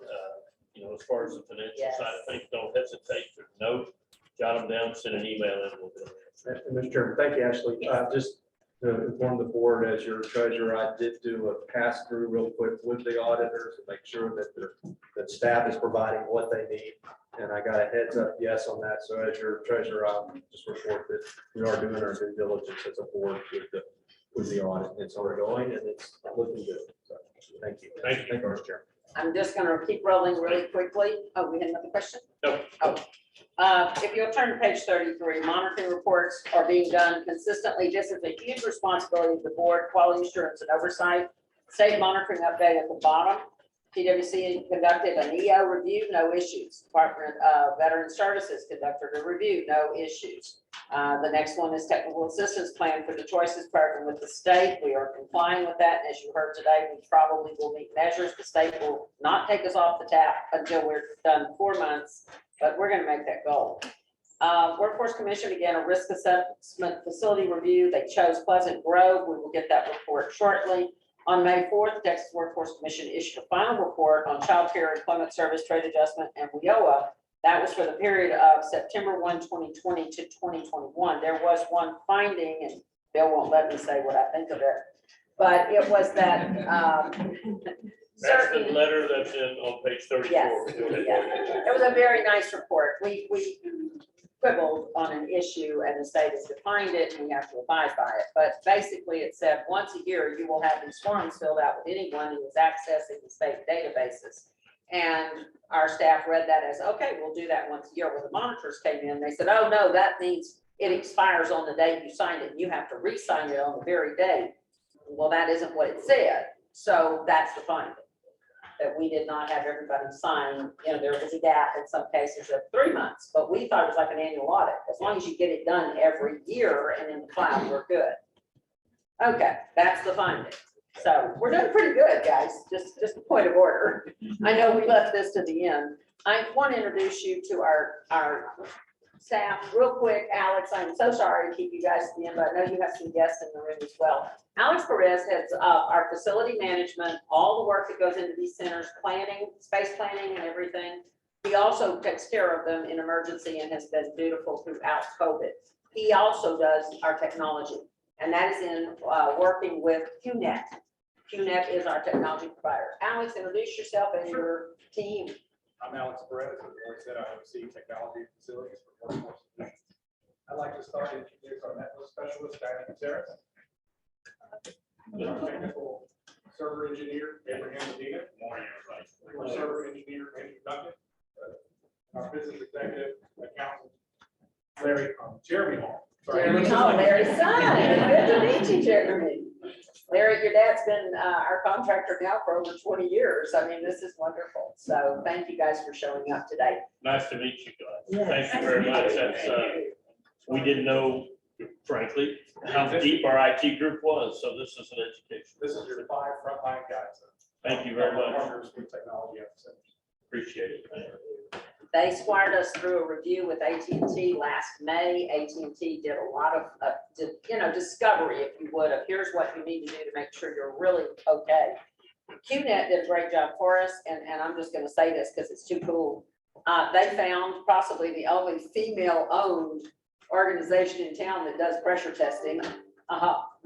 as far as the financial side of things, don't hesitate to note, jot them down, send an email in. We'll do it.
Mr. Chairman, thank you, Ashley. Just to inform the board, as your treasurer, I did do a pass through real quick with the auditors to make sure that staff is providing what they need. And I got a heads up yes on that. So as your treasurer, I'll just report that we are doing our due diligence as a board with the audit. It's ongoing and it's looking good. So thank you.
Thank you,
Mr. Chairman.
I'm just going to keep rolling really quickly. Oh, we had another question?
No.
Oh. If you'll turn to page 33, monitoring reports are being done consistently. This is a huge responsibility of the board, quality assurance and oversight. State monitoring update at the bottom. PwC conducted an EO review, no issues. Department of Veteran Services conducted a review, no issues. The next one is technical assistance plan for the choices program with the state. We are complying with that. And as you heard today, we probably will meet measures. The state will not take us off the tap until we're done 4 months, but we're going to make that goal. Workforce Commission began a risk assessment facility review. They chose Pleasant Grove. We will get that report shortly. On May 4th, the Texas Workforce Commission issued a final report on child care, employment service, trade adjustment, and WIOA. That was for the period of September 1, 2020 to 2021. There was one finding, and Bill won't let me say what I think of it, but it was that
That's the letter that's on page 34.
Yes, it was a very nice report. We quibbled on an issue and the state has defined it and we have to abide by it. But basically it said once a year you will have these forms filled out with anyone who is accessing the state databases. And our staff read that as, okay, we'll do that once a year. When the monitors came in, they said, oh no, that means it expires on the day you signed it and you have to re-sign it on the very day. Well, that isn't what it said. So that's the finding. that we did not have everybody sign. You know, there was a gap in some cases of 3 months, but we thought it was like an annual audit. As long as you get it done every year and in the cloud, we're good. Okay, that's the finding. So we're doing pretty good, guys. Just a point of order. I know we left this to the end. I want to introduce you to our staff real quick. Alex, I'm so sorry to keep you guys at the end, but I know you have some guests in the room as well. Alex Perez heads up our facility management, all the work that goes into these centers, planning, space planning and everything. He also takes care of them in emergency and has been dutiful throughout COVID. He also does our technology, and that is in working with QNet. QNet is our technology provider. Alex, introduce yourself and your team.
I'm Alex Perez, as Lori said, I oversee technology facilities for workforce. I'd like to start and introduce our network specialist, Diana Gutierrez. Our technical server engineer, Abraham Medina. Our server engineer, Andrew Duncan. Our business executive, accountant, Jeremy Hall. Sorry.
Jeremy Hall, Larry's son. Good to meet you, Jeremy. Larry, your dad's been our contractor now for over 20 years. I mean, this is wonderful. So thank you guys for showing up today.
Nice to meet you guys.
Yes.
Thank you very much. That's, we didn't know, frankly, how deep our IT group was. So this is an education.
This is your 5 frontline guys.
Thank you very much.
Partners with technology at the center.
Appreciate it.
They squared us through a review with AT&T last May. AT&T did a lot of, discovery, if you would, of here's what you need to do to make sure you're really okay. QNet did a great job for us, and I'm just going to say this because it's too cool. They found possibly the only female-owned organization in town that does pressure testing.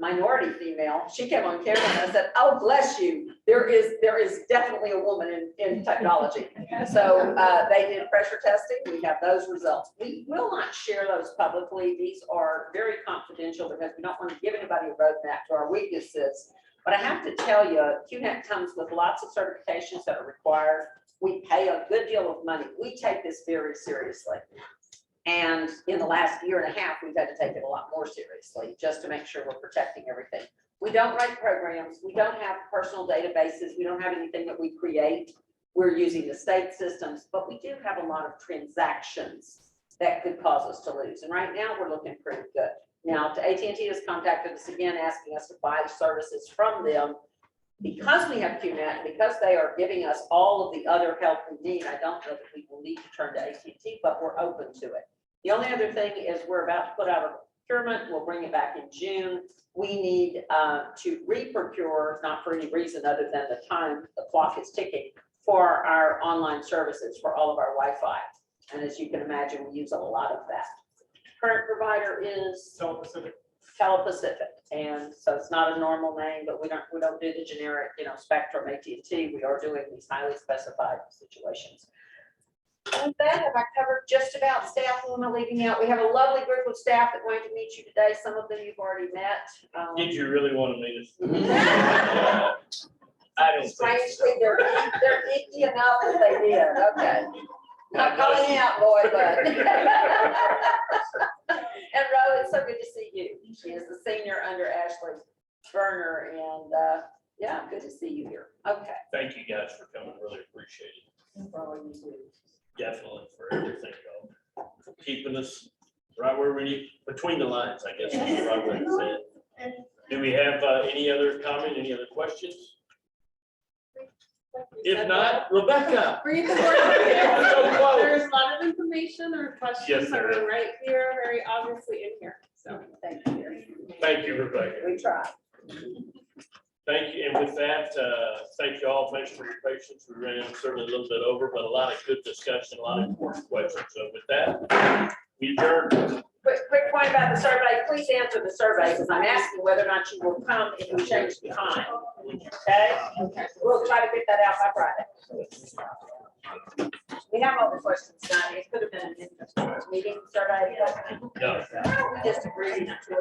Minority female. She came on camera and I said, "Oh, bless you. There is definitely a woman in technology." So they did pressure testing. We have those results. We will not share those publicly. These are very confidential because we don't want to give anybody a roadmap to our weaknesses. But I have to tell you, QNet comes with lots of certifications that are required. We pay a good deal of money. We take this very seriously. And in the last year and a half, we've had to take it a lot more seriously just to make sure we're protecting everything. We don't write programs. We don't have personal databases. We don't have anything that we create. We're using the state systems, but we do have a lot of transactions that could cause us to lose. And right now we're looking pretty good. Now, AT&T has contacted us again, asking us to buy services from them. Because we have QNet, because they are giving us all of the other help we need, I don't know that we will need to turn to AT&T, but we're open to it. The only other thing is we're about to put out a procurement. We'll bring it back in June. We need to re-procure, not for any reason other than the time the clock is ticking, for our online services for all of our Wi-Fi. And as you can imagine, we use a lot of that. Current provider is Telepacific, and so it's not a normal name, but we don't do the generic, Spectrum, AT&T. We are doing these highly specified situations. And that, have I covered just about staff? Who am I leaving out? We have a lovely group of staff that wanted to meet you today. Some of them you've already met.
Did you really want to meet us? I don't think so.
Strangely, they're icky enough that they did. Okay. Not calling you out, boy, but. And Ro, it's so good to see you. She is the senior under Ashley Berner, and yeah, good to see you here. Okay.
Thank you guys for coming. Really appreciate it.
For all you do.
Definitely for everything, y'all. Keeping us right where we need, between the lines, I guess is the right way to say it. Do we have any other comment, any other questions? If not, Rebecca.
Read the board. There's a lot of information or questions
Yes,
that
there is.
are right here, very obviously in here. So
thank you.
Thank you, Rebecca.
We try.
Thank you. And with that, thank you all. Thanks for your patience. We ran certainly a little bit over, but a lot of good discussion, a lot of important questions. So with that, we adjourn.
Quick point about the survey. Please answer the survey because I'm asking whether or not you will come if we change the time. Okay? We'll try to get that out by Friday. We have all the questions done. It could have been an interesting meeting survey.
No.
We just agreed to